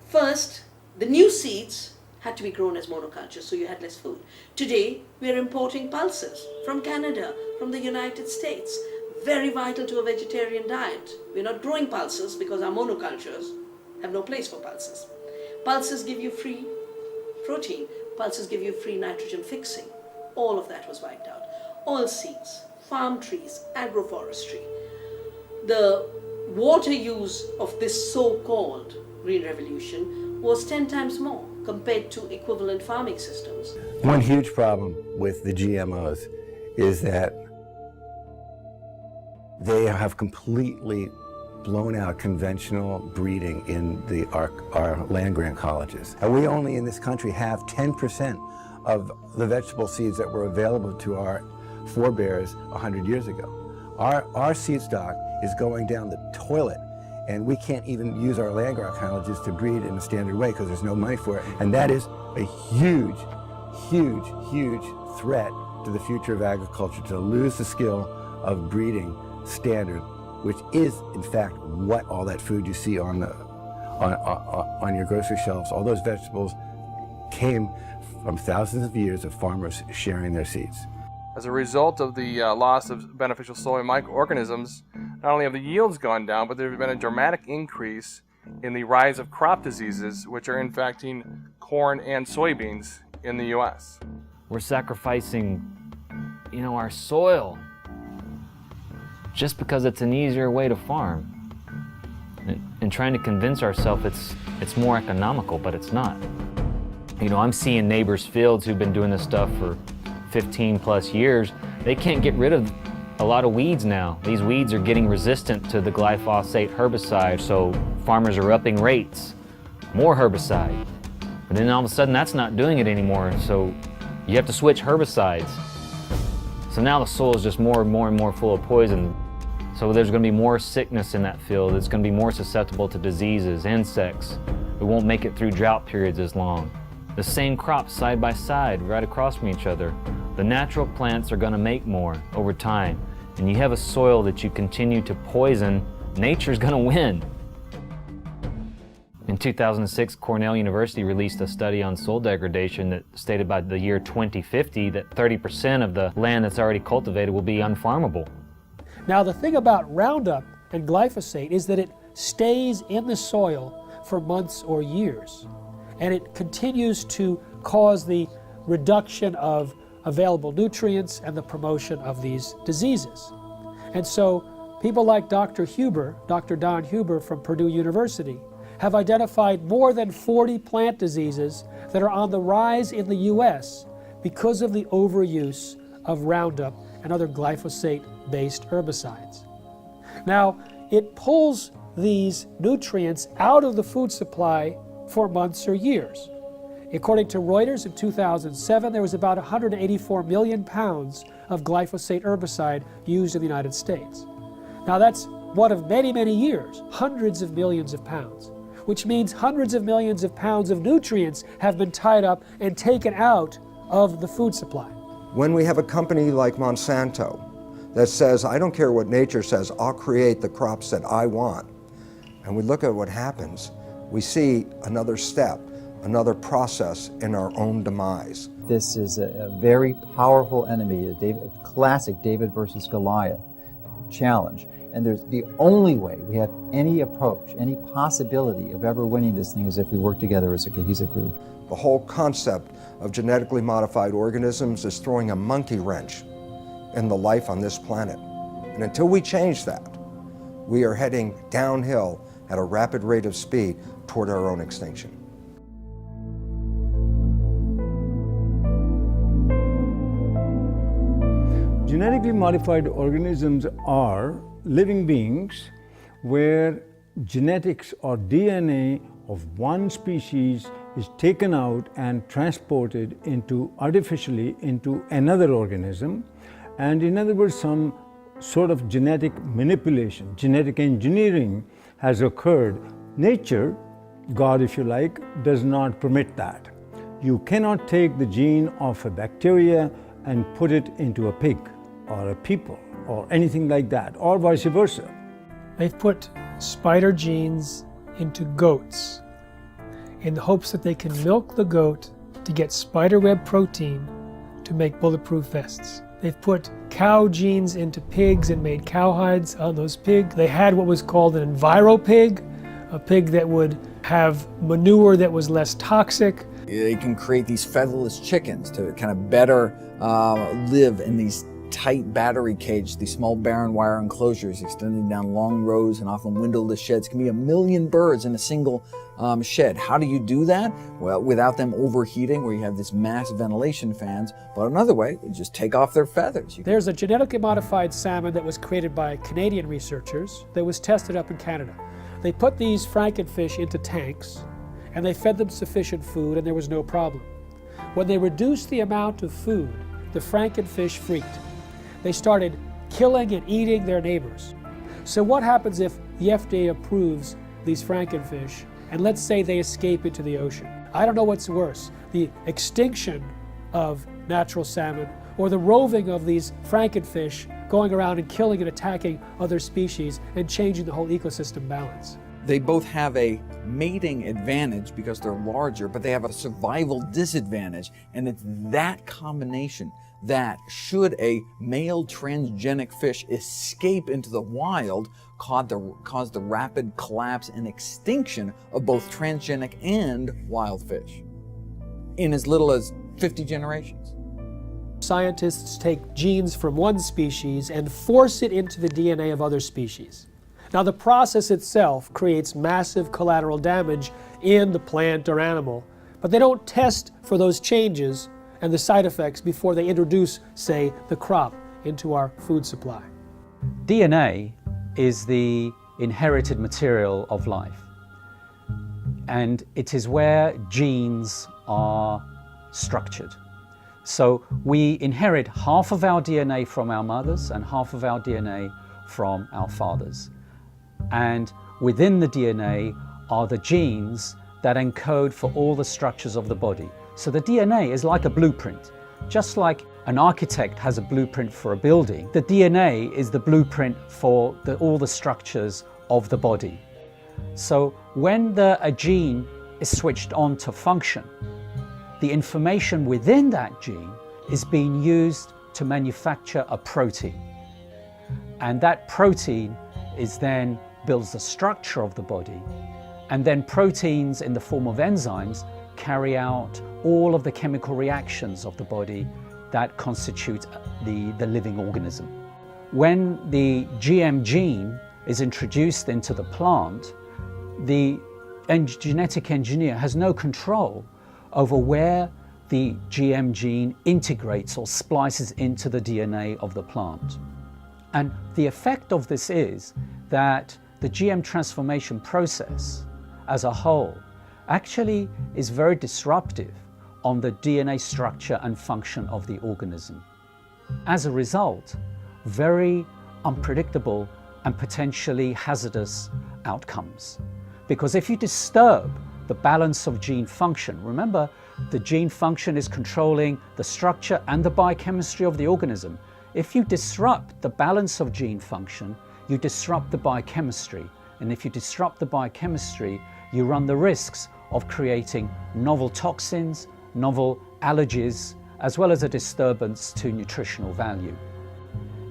First, the new seeds had to be grown as monocultures, so you had less food. Today, we are importing pulses from Canada, from the United States. Very vital to a vegetarian diet. We're not growing pulses because our monocultures have no place for pulses. Pulses give you free protein. Pulses give you free nitrogen fixing. All of that was wiped out. Oilseeds, farm trees, agroforestry. The water use of this so-called Green Revolution was 10 times more compared to equivalent farming systems. One huge problem with the GMOs is that they have completely blown out conventional breeding in our land-grant colleges. And we only in this country have 10% of the vegetable seeds that were available to our forebears 100 years ago. Our seed stock is going down the toilet, and we can't even use our land-grant colleges to breed in a standard way because there's no money for it. And that is a huge, huge, huge threat to the future of agriculture, to lose the skill of breeding standard, which is in fact what all that food you see on your grocery shelves, all those vegetables came from thousands of years of farmers sharing their seeds. As a result of the loss of beneficial soil microorganisms, not only have the yields gone down, but there has been a dramatic increase in the rise of crop diseases, which are infecting corn and soybeans in the U.S. We're sacrificing, our soil just because it's an easier way to farm, and trying to convince ourselves it's more economical, but it's not. I'm seeing neighbors' fields who've been doing this stuff for 15 plus years. They can't get rid of a lot of weeds now. These weeds are getting resistant to the glyphosate herbicide, so farmers are upping rates, more herbicide. But then all of a sudden that's not doing it anymore, so you have to switch herbicides. So now the soil is just more and more and more full of poison. So there's going to be more sickness in that field. It's going to be more susceptible to diseases, insects. It won't make it through drought periods as long. The same crops side by side, right across from each other. The natural plants are going to make more over time. And you have a soil that you continue to poison, nature's going to win. In 2006, Cornell University released a study on soil degradation that stated by the year 2050 that 30% of the land that's already cultivated will be unfarmable. Now, the thing about Roundup and glyphosate is that it stays in the soil for months or years, and it continues to cause the reduction of available nutrients and the promotion of these diseases. And so people like Dr. Don Huber from Purdue University, have identified more than 40 plant diseases that are on the rise in the U.S. because of the overuse of Roundup and other glyphosate-based herbicides. Now, it pulls these nutrients out of the food supply for months or years. According to Reuters, in 2007, there was about 184 million pounds of glyphosate herbicide used in the United States. Now, that's one of many, many years, hundreds of millions of pounds, which means hundreds of millions of pounds of nutrients have been tied up and taken out of the food supply. When we have a company like Monsanto that says, I don't care what nature says, I'll create the crops that I want, and we look at what happens, we see another step, another process in our own demise. This is a very powerful enemy, a classic David versus Goliath challenge. And there's the only way we have any approach, any possibility of ever winning this thing is if we work together as a cohesive group. The whole concept of genetically modified organisms is throwing a monkey wrench in the life on this planet. And until we change that, we are heading downhill at a rapid rate of speed toward our own extinction. Genetically modified organisms are living beings where genetics or DNA of one species is taken out and transported artificially into another organism, and in other words, some sort of genetic manipulation, genetic engineering has occurred. Nature, God if you like, does not permit that. You cannot take the gene of a bacteria and put it into a pig or a people or anything like that, or vice versa. They've put spider genes into goats in the hopes that they can milk the goat to get spiderweb protein to make bulletproof vests. They've put cow genes into pigs and made cowhides on those pigs. They had what was called an enviropig, a pig that would have manure that was less toxic. They can create these featherless chickens to kind of better live in these tight battery cage, these small barren wire enclosures extending down long rows and often windowless sheds. Can be 1 million birds in a single shed. How do you do that? Well, without them overheating, where you have this mass ventilation fans. But another way, you just take off their feathers. There's a genetically modified salmon that was created by Canadian researchers that was tested up in Canada. They put these frankenfish into tanks and they fed them sufficient food and there was no problem. When they reduced the amount of food, the frankenfish freaked. They started killing and eating their neighbors. So what happens if the FDA approves these frankenfish and let's say they escape into the ocean? I don't know what's worse, the extinction of natural salmon or the roving of these frankenfish going around and killing and attacking other species and changing the whole ecosystem balance. They both have a mating advantage because they're larger, but they have a survival disadvantage. And it's that combination that should a male transgenic fish escape into the wild cause the rapid collapse and extinction of both transgenic and wild fish in as little as 50 generations. Scientists take genes from one species and force it into the DNA of other species. Now the process itself creates massive collateral damage in the plant or animal, but they don't test for those changes and the side effects before they introduce, say, the crop into our food supply. DNA is the inherited material of life, and it is where genes are structured. So we inherit half of our DNA from our mothers and half of our DNA from our fathers. And within the DNA are the genes that encode for all the structures of the body. So the DNA is like a blueprint. Just like an architect has a blueprint for a building, the DNA is the blueprint for all the structures of the body. So when a gene is switched on to function, the information within that gene is being used to manufacture a protein. And that protein then builds the structure of the body. And then proteins in the form of enzymes carry out all of the chemical reactions of the body that constitute the living organism. When the GM gene is introduced into the plant, the genetic engineer has no control over where the GM gene integrates or splices into the DNA of the plant. And the effect of this is that the GM transformation process as a whole actually is very disruptive on the DNA structure and function of the organism. As a result, very unpredictable and potentially hazardous outcomes. Because if you disturb the balance of gene function, remember the gene function is controlling the structure and the biochemistry of the organism. If you disrupt the balance of gene function, you disrupt the biochemistry. And if you disrupt the biochemistry, you run the risks of creating novel toxins, novel allergies, as well as a disturbance to nutritional value.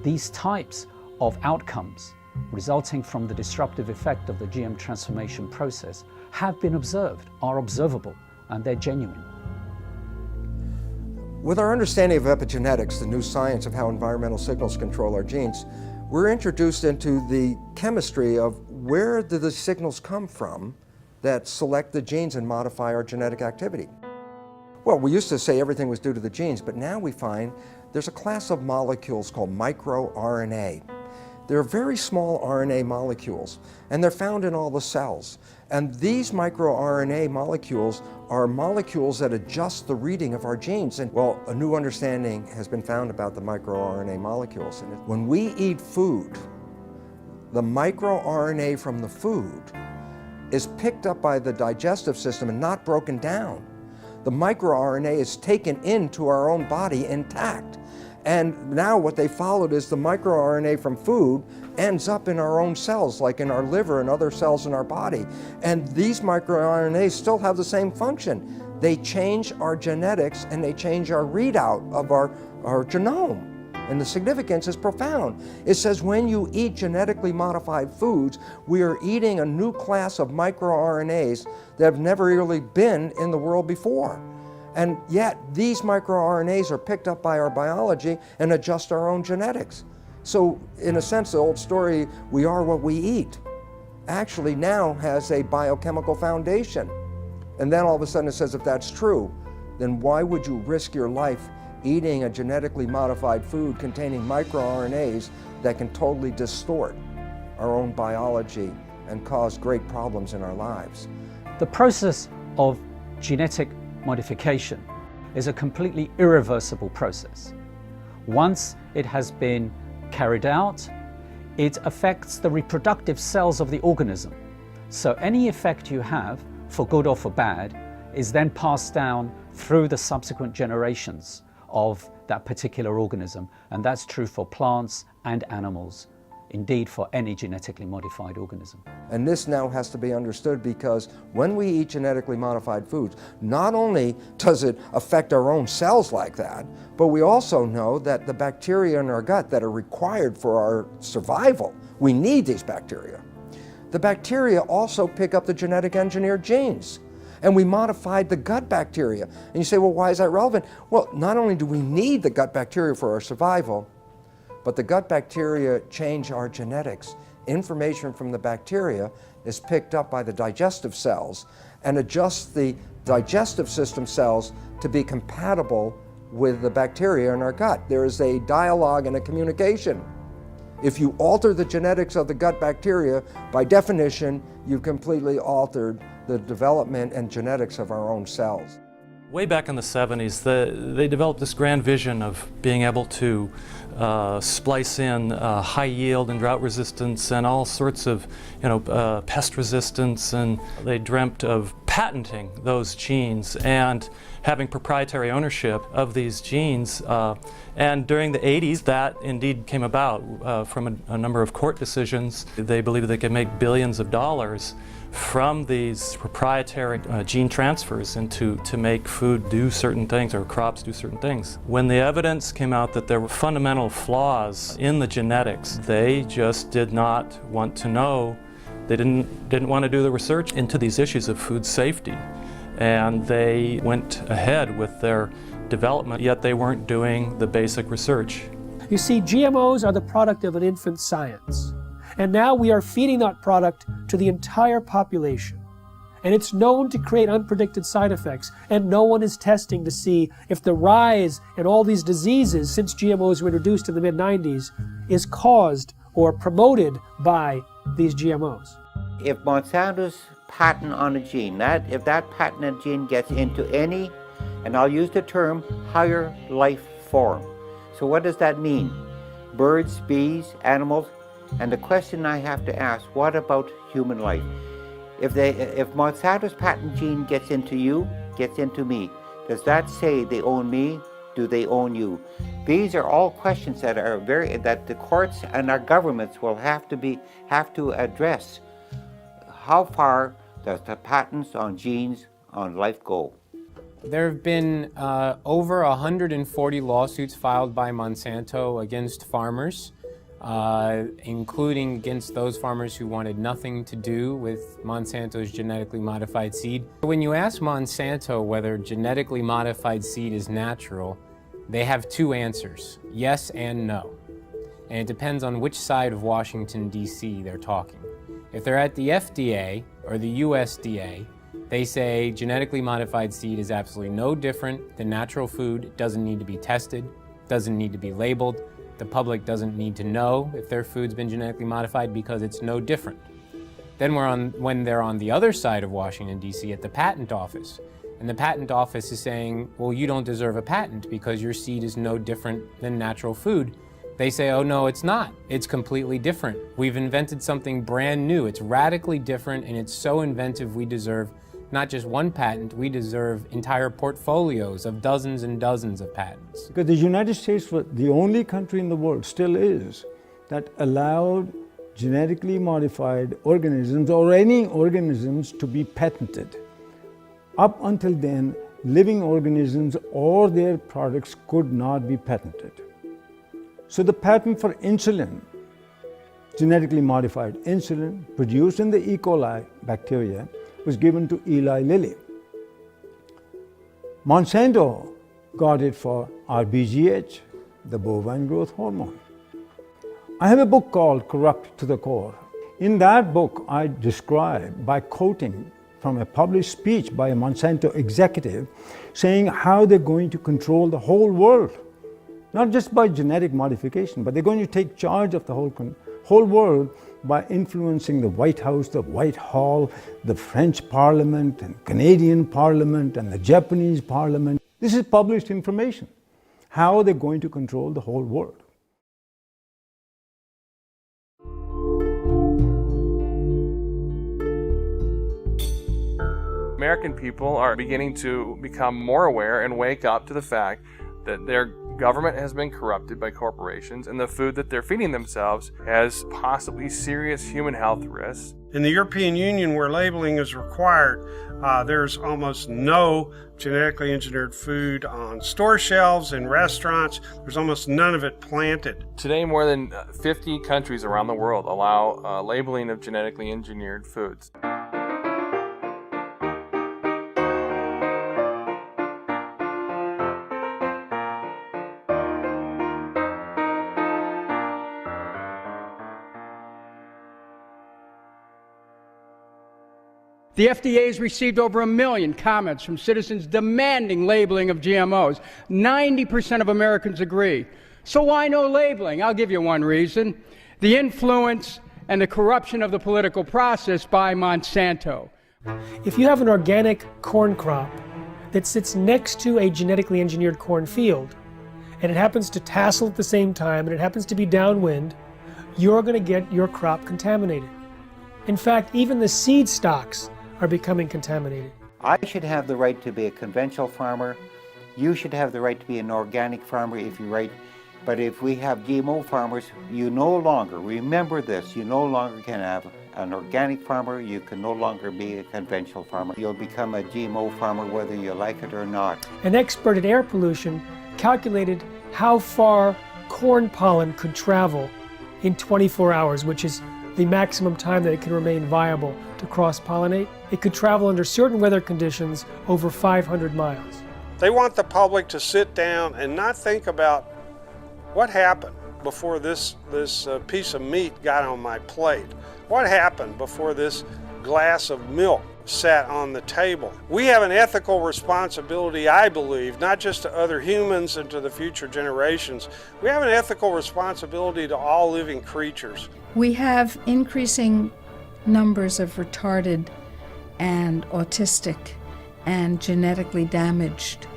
These types of outcomes resulting from the disruptive effect of the GM transformation process have been observed, are observable, and they're genuine. With our understanding of epigenetics, the new science of how environmental signals control our genes, we're introduced into the chemistry of where do the signals come from that select the genes and modify our genetic activity. Well, we used to say everything was due to the genes, but now we find there's a class of molecules called microRNA. They're very small RNA molecules, and they're found in all the cells. And these microRNA molecules are molecules that adjust the reading of our genes. And well, a new understanding has been found about the microRNA molecules. And when we eat food, the microRNA from the food is picked up by the digestive system and not broken down. The microRNA is taken into our own body intact. And now what they followed is the microRNA from food ends up in our own cells, like in our liver and other cells in our body. And these microRNAs still have the same function. They change our genetics and they change our readout of our genome. And the significance is profound. It says when you eat genetically modified foods, we are eating a new class of microRNAs that have never really been in the world before. And yet, these microRNAs are picked up by our biology and adjust our own genetics. So, in a sense, the old story, we are what we eat, actually now has a biochemical foundation. And then all of a sudden it says, if that's true, then why would you risk your life eating a genetically modified food containing microRNAs that can totally distort our own biology and cause great problems in our lives? The process of genetic modification is a completely irreversible process. Once it has been carried out, it affects the reproductive cells of the organism. So any effect you have, for good or for bad, is then passed down through the subsequent generations of that particular organism. And that's true for plants and animals, indeed for any genetically modified organism. And this now has to be understood because when we eat genetically modified foods, not only does it affect our own cells like that, but we also know that the bacteria in our gut that are required for our survival, we need these bacteria. The bacteria also pick up the genetic engineered genes. And we modified the gut bacteria. And you say, well, why is that relevant? Well, not only do we need the gut bacteria for our survival, but the gut bacteria change our genetics. Information from the bacteria is picked up by the digestive cells and adjusts the digestive system cells to be compatible with the bacteria in our gut. There is a dialogue and a communication. If you alter the genetics of the gut bacteria, by definition, you've completely altered the development and genetics of our own cells. Way back in the 70s, they developed this grand vision of being able to splice in high yield and drought resistance and all sorts of, pest resistance, and they dreamt of patenting those genes and having proprietary ownership of these genes. And during the 80s, that indeed came about from a number of court decisions. They believed they could make billions of dollars from these proprietary gene transfers to make food do certain things or crops do certain things. When the evidence came out that there were fundamental flaws in the genetics, they just did not want to know. They didn't want to do the research into these issues of food safety, and they went ahead with their development, yet they weren't doing the basic research. You see, GMOs are the product of an infant science. And now we are feeding that product to the entire population. And it's known to create unpredicted side effects, and no one is testing to see if the rise in all these diseases since GMOs were introduced in the mid-90s is caused or promoted by these GMOs. If Monsanto's patent on a gene, if that patented gene gets into any, and I'll use the term, higher life form. So what does that mean? Birds, bees, animals. And the question I have to ask, what about human life? If Monsanto's patent gene gets into you, gets into me, does that say they own me? Do they own you? These are all questions that that the courts and our governments will have to address. How far does the patents on genes on life go? There have been over 140 lawsuits filed by Monsanto against farmers, including against those farmers who wanted nothing to do with Monsanto's genetically modified seed. When you ask Monsanto whether genetically modified seed is natural, they have two answers, yes and no. And it depends on which side of Washington, D.C. they're talking. If they're at the FDA or the USDA, they say genetically modified seed is absolutely no different than natural food. It doesn't need to be tested, doesn't need to be labeled. The public doesn't need to know if their food's been genetically modified because it's no different. Then when they're on the other side of Washington, D.C. at the patent office, and the patent office is saying, well, you don't deserve a patent because your seed is no different than natural food. They say, oh no, it's not. It's completely different. We've invented something brand new. It's radically different, and it's so inventive we deserve not just one patent, we deserve entire portfolios of dozens and dozens of patents. Because the United States was the only country in the world, still is, that allowed genetically modified organisms or any organisms to be patented. Up until then, living organisms or their products could not be patented. So the patent for insulin, genetically modified insulin produced in the E. coli bacteria, was given to Eli Lilly. Monsanto got it for RBGH, the bovine growth hormone. I have a book called Corrupt to the Core. In that book, I describe, by quoting from a published speech by a Monsanto executive, saying how they're going to control the whole world. Not just by genetic modification, but they're going to take charge of the whole world by influencing the White House, the Whitehall, the French Parliament, and Canadian Parliament, and the Japanese Parliament. This is published information, how they're going to control the whole world. American people are beginning to become more aware and wake up to the fact that their government has been corrupted by corporations, and the food that they're feeding themselves has possibly serious human health risks. In the European Union, where labeling is required, there's almost no genetically engineered food on store shelves and restaurants. There's almost none of it planted. Today, more than 50 countries around the world allow labeling of genetically engineered foods. The FDA has received over 1 million comments from citizens demanding labeling of GMOs. 90% of Americans agree. So why no labeling? I'll give you one reason. The influence and the corruption of the political process by Monsanto. If you have an organic corn crop that sits next to a genetically engineered corn field, and it happens to tassel at the same time, and it happens to be downwind, you're going to get your crop contaminated. In fact, even the seed stocks are becoming contaminated. I should have the right to be a conventional farmer. You should have the right to be an organic farmer if you're right. But if we have GMO farmers, you no longer, remember this, you no longer can have an organic farmer, you can no longer be a conventional farmer. You'll become a GMO farmer whether you like it or not. An expert at air pollution calculated how far corn pollen could travel in 24 hours, which is the maximum time that it can remain viable to cross-pollinate. It could travel under certain weather conditions over 500 miles. They want the public to sit down and not think about what happened before this piece of meat got on my plate. What happened before this glass of milk sat on the table? We have an ethical responsibility, I believe, not just to other humans and to the future generations. We have an ethical responsibility to all living creatures. We have increasing numbers of retarded and autistic and genetically damaged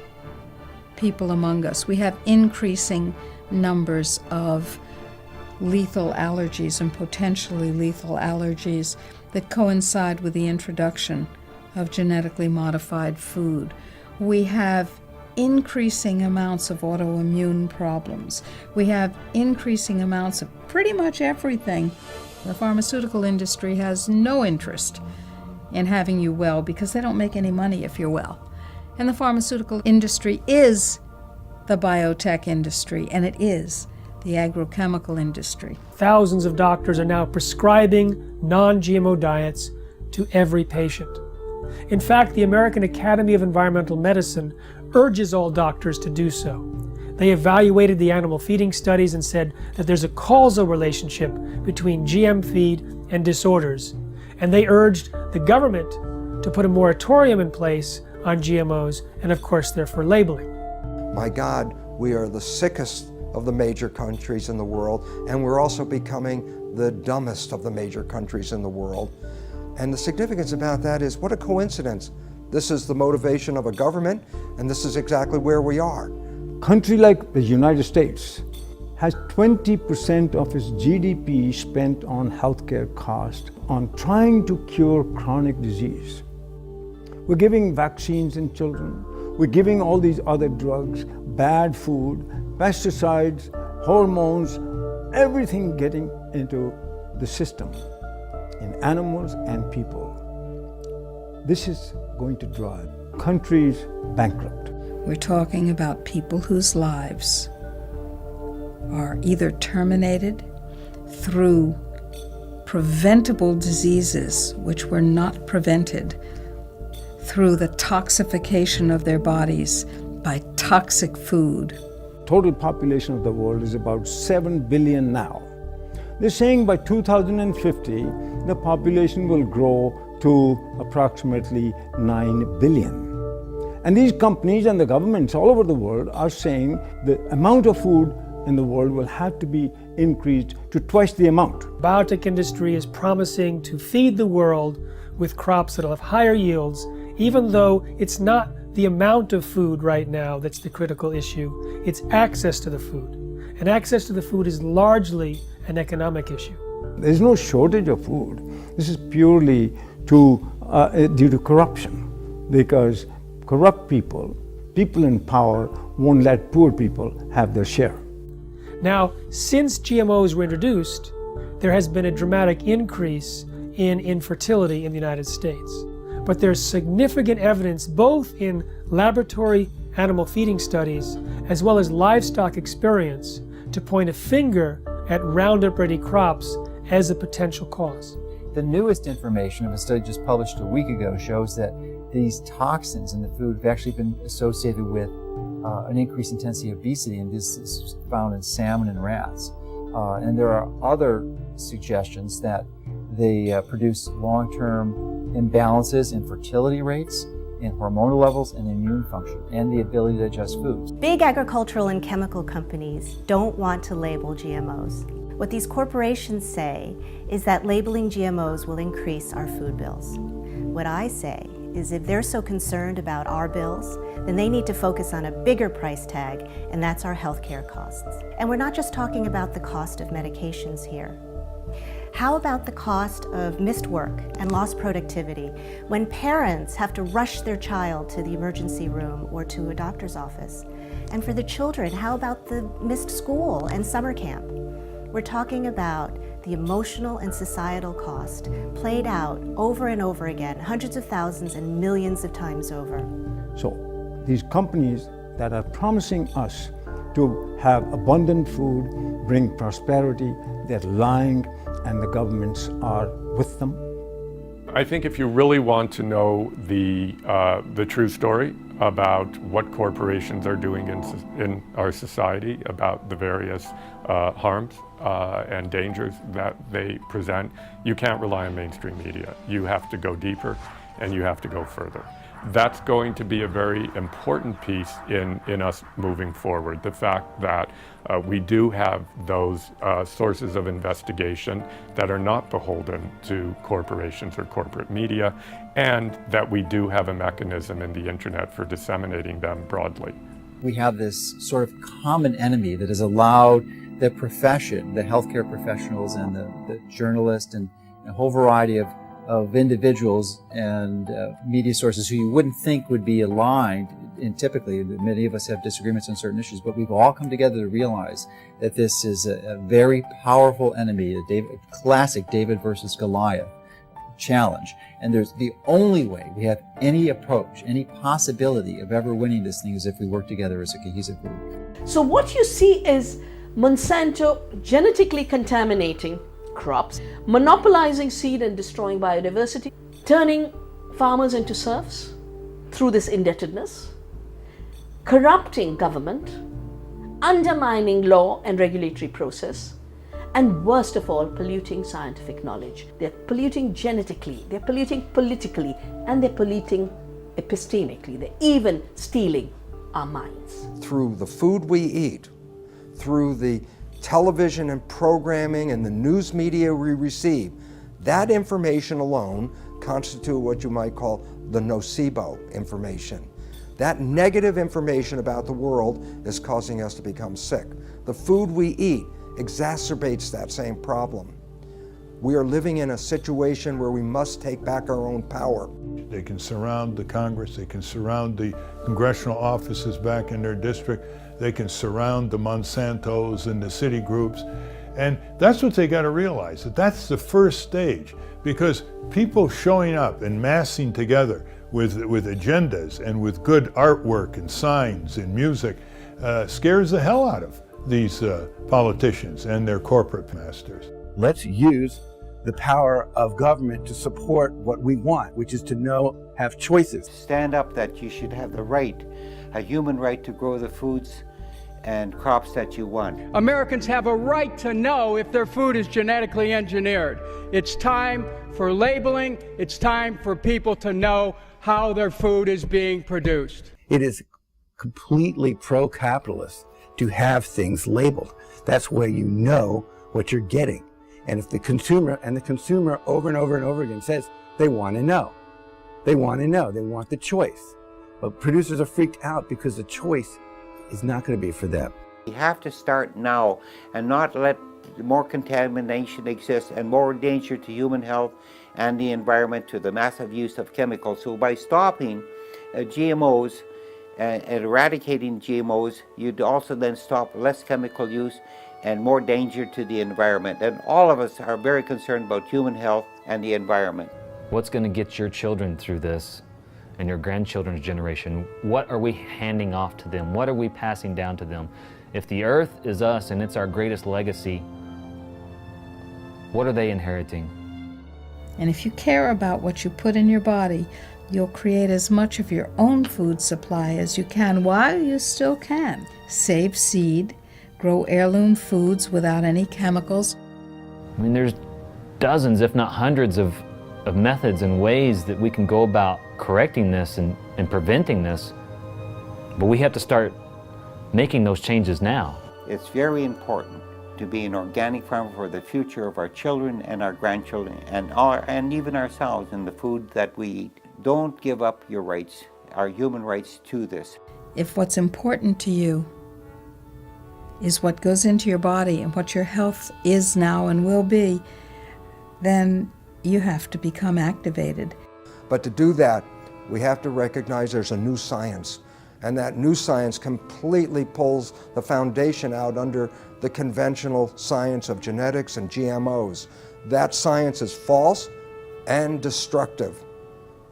people among us. We have increasing numbers of lethal allergies and potentially lethal allergies that coincide with the introduction of genetically modified food. We have increasing amounts of autoimmune problems. We have increasing amounts of pretty much everything. The pharmaceutical industry has no interest in having you well because they don't make any money if you're well. And the pharmaceutical industry is the biotech industry, and it is the agrochemical industry. Thousands of doctors are now prescribing non-GMO diets to every patient. In fact, the American Academy of Environmental Medicine urges all doctors to do so. They evaluated the animal feeding studies and said that there's a causal relationship between GM feed and disorders. And they urged the government to put a moratorium in place on GMOs, and of course, therefore labeling. My God, we are the sickest of the major countries in the world, and we're also becoming the dumbest of the major countries in the world. And the significance about that is, what a coincidence. This is the motivation of a government, and this is exactly where we are. A country like the United States has 20% of its GDP spent on healthcare costs, on trying to cure chronic disease. We're giving vaccines in children. We're giving all these other drugs, bad food, pesticides, hormones, everything getting into the system in animals and people. This is going to drive countries bankrupt. We're talking about people whose lives are either terminated through preventable diseases which were not prevented, through the toxification of their bodies by toxic food. Total population of the world is about 7 billion now. They're saying by 2050, the population will grow to approximately 9 billion. And these companies and the governments all over the world are saying the amount of food in the world will have to be increased to twice the amount. Biotech industry is promising to feed the world with crops that'll have higher yields, even though it's not the amount of food right now that's the critical issue, it's access to the food. And access to the food is largely an economic issue. There's no shortage of food. This is purely due to corruption, because corrupt people in power won't let poor people have their share. Now, since GMOs were introduced, there has been a dramatic increase in infertility in the United States. But there's significant evidence both in laboratory animal feeding studies as well as livestock experience to point a finger at Roundup-ready crops as a potential cause. The newest information of a study just published a week ago shows that these toxins in the food have actually been associated with an increased intensity of obesity, and this is found in salmon and rats. And there are other suggestions that they produce long-term imbalances in fertility rates, in hormonal levels, and immune function, and the ability to digest foods. Big agricultural and chemical companies don't want to label GMOs. What these corporations say is that labeling GMOs will increase our food bills. What I say is if they're so concerned about our bills, then they need to focus on a bigger price tag, and that's our healthcare costs. And we're not just talking about the cost of medications here. How about the cost of missed work and lost productivity when parents have to rush their child to the emergency room or to a doctor's office? And for the children, how about the missed school and summer camp? We're talking about the emotional and societal cost played out over and over again, hundreds of thousands and millions of times over. So these companies that are promising us to have abundant food, bring prosperity, they're lying, and the governments are with them. I think if you really want to know the true story about what corporations are doing in our society, about the various harms and dangers that they present, you can't rely on mainstream media. You have to go deeper and you have to go further. That's going to be a very important piece in us moving forward. The fact that we do have those sources of investigation that are not beholden to corporations or corporate media, and that we do have a mechanism in the internet for disseminating them broadly. We have this sort of common enemy that has allowed the profession, the healthcare professionals and the journalists and a whole variety of individuals and media sources who you wouldn't think would be aligned, and typically many of us have disagreements on certain issues, but we've all come together to realize that this is a very powerful enemy, a classic David versus Goliath challenge. And there's the only way we have any approach, any possibility of ever winning this thing is if we work together as a cohesive group. So what you see is Monsanto genetically contaminating crops, monopolizing seed and destroying biodiversity, turning farmers into serfs through this indebtedness, corrupting government, undermining law and regulatory process, and worst of all, polluting scientific knowledge. They're polluting genetically, they're polluting politically, and they're polluting epistemically. They're even stealing our minds. Through the food we eat, through the television and programming and the news media we receive, that information alone constitute what you might call the nocebo information. That negative information about the world is causing us to become sick. The food we eat exacerbates that same problem. We are living in a situation where we must take back our own power. They can surround the Congress, they can surround the congressional offices back in their district, they can surround the Monsantos and the city groups. And that's what they got to realize, that that's the first stage, because people showing up and massing together with agendas and with good artwork and signs and music scares the hell out of these politicians and their corporate masters. Let's use the power of government to support what we want, which is to have choices. Stand up that you should have the right, a human right to grow the foods and crops that you want. Americans have a right to know if their food is genetically engineered. It's time for labeling. It's time for people to know how their food is being produced. It is completely pro-capitalist to have things labeled. That's where you know what you're getting. And if the consumer over and over and over again says they want to know, they want the choice. But producers are freaked out because the choice is not going to be for them. We have to start now and not let more contamination exist and more danger to human health and the environment to the massive use of chemicals. So by stopping GMOs and eradicating GMOs, you'd also then stop less chemical use and more danger to the environment. And all of us are very concerned about human health and the environment. What's going to get your children through this and your grandchildren's generation? What are we handing off to them? What are we passing down to them? If the earth is us and it's our greatest legacy, what are they inheriting? And if you care about what you put in your body, you'll create as much of your own food supply as you can while you still can. Save seed, grow heirloom foods without any chemicals. I mean, there's dozens, if not hundreds, of of methods and ways that we can go about correcting this and preventing this, but we have to start making those changes now. It's very important to be an organic farmer for the future of our children and our grandchildren and even ourselves in the food that we eat. Don't give up your rights, our human rights to this. If what's important to you is what goes into your body and what your health is now and will be, then you have to become activated. But to do that, we have to recognize there's a new science. And that new science completely pulls the foundation out under the conventional science of genetics and GMOs. That science is false and destructive.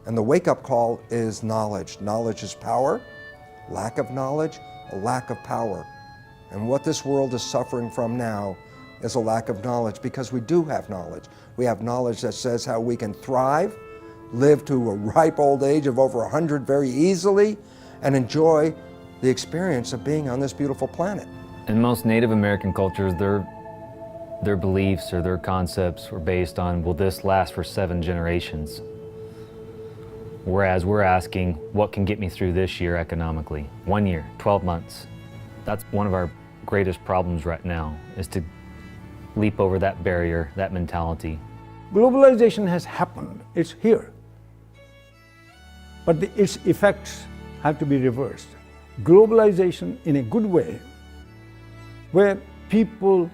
And the wake-up call is knowledge. Knowledge is power. Lack of knowledge, a lack of power. And what this world is suffering from now is a lack of knowledge, because we do have knowledge. We have knowledge that says how we can thrive, live to a ripe old age of over 100 very easily, and enjoy the experience of being on this beautiful planet. In most Native American cultures, their beliefs or their concepts were based on, will this last for 7 generations? Whereas we're asking, what can get me through this year economically? 1 year, 12 months. That's one of our greatest problems right now, is to leap over that barrier, that mentality. Globalization has happened, it's here. But its effects have to be reversed. Globalization in a good way, where people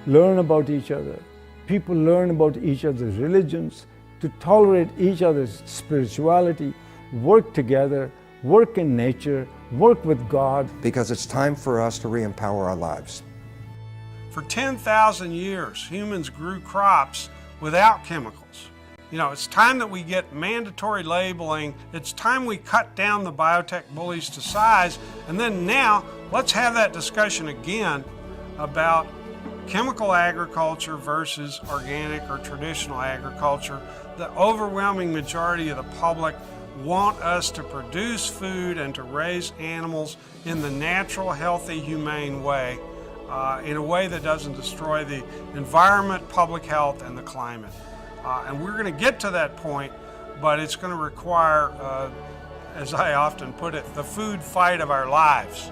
learn about each other, people learn about each other's religions, to tolerate each other's spirituality, work together, work in nature, work with God. Because it's time for us to re-empower our lives. For 10,000 years, humans grew crops without chemicals. You know, it's time that we get mandatory labeling. It's time we cut down the biotech bullies to size. And then now, let's have that discussion again about chemical agriculture versus organic or traditional agriculture. The overwhelming majority of the public want us to produce food and to raise animals in the natural, healthy, humane way, in a way that doesn't destroy the environment, public health, and the climate. And we're going to get to that point, but it's going to require, as I often put it, the food fight of our lives.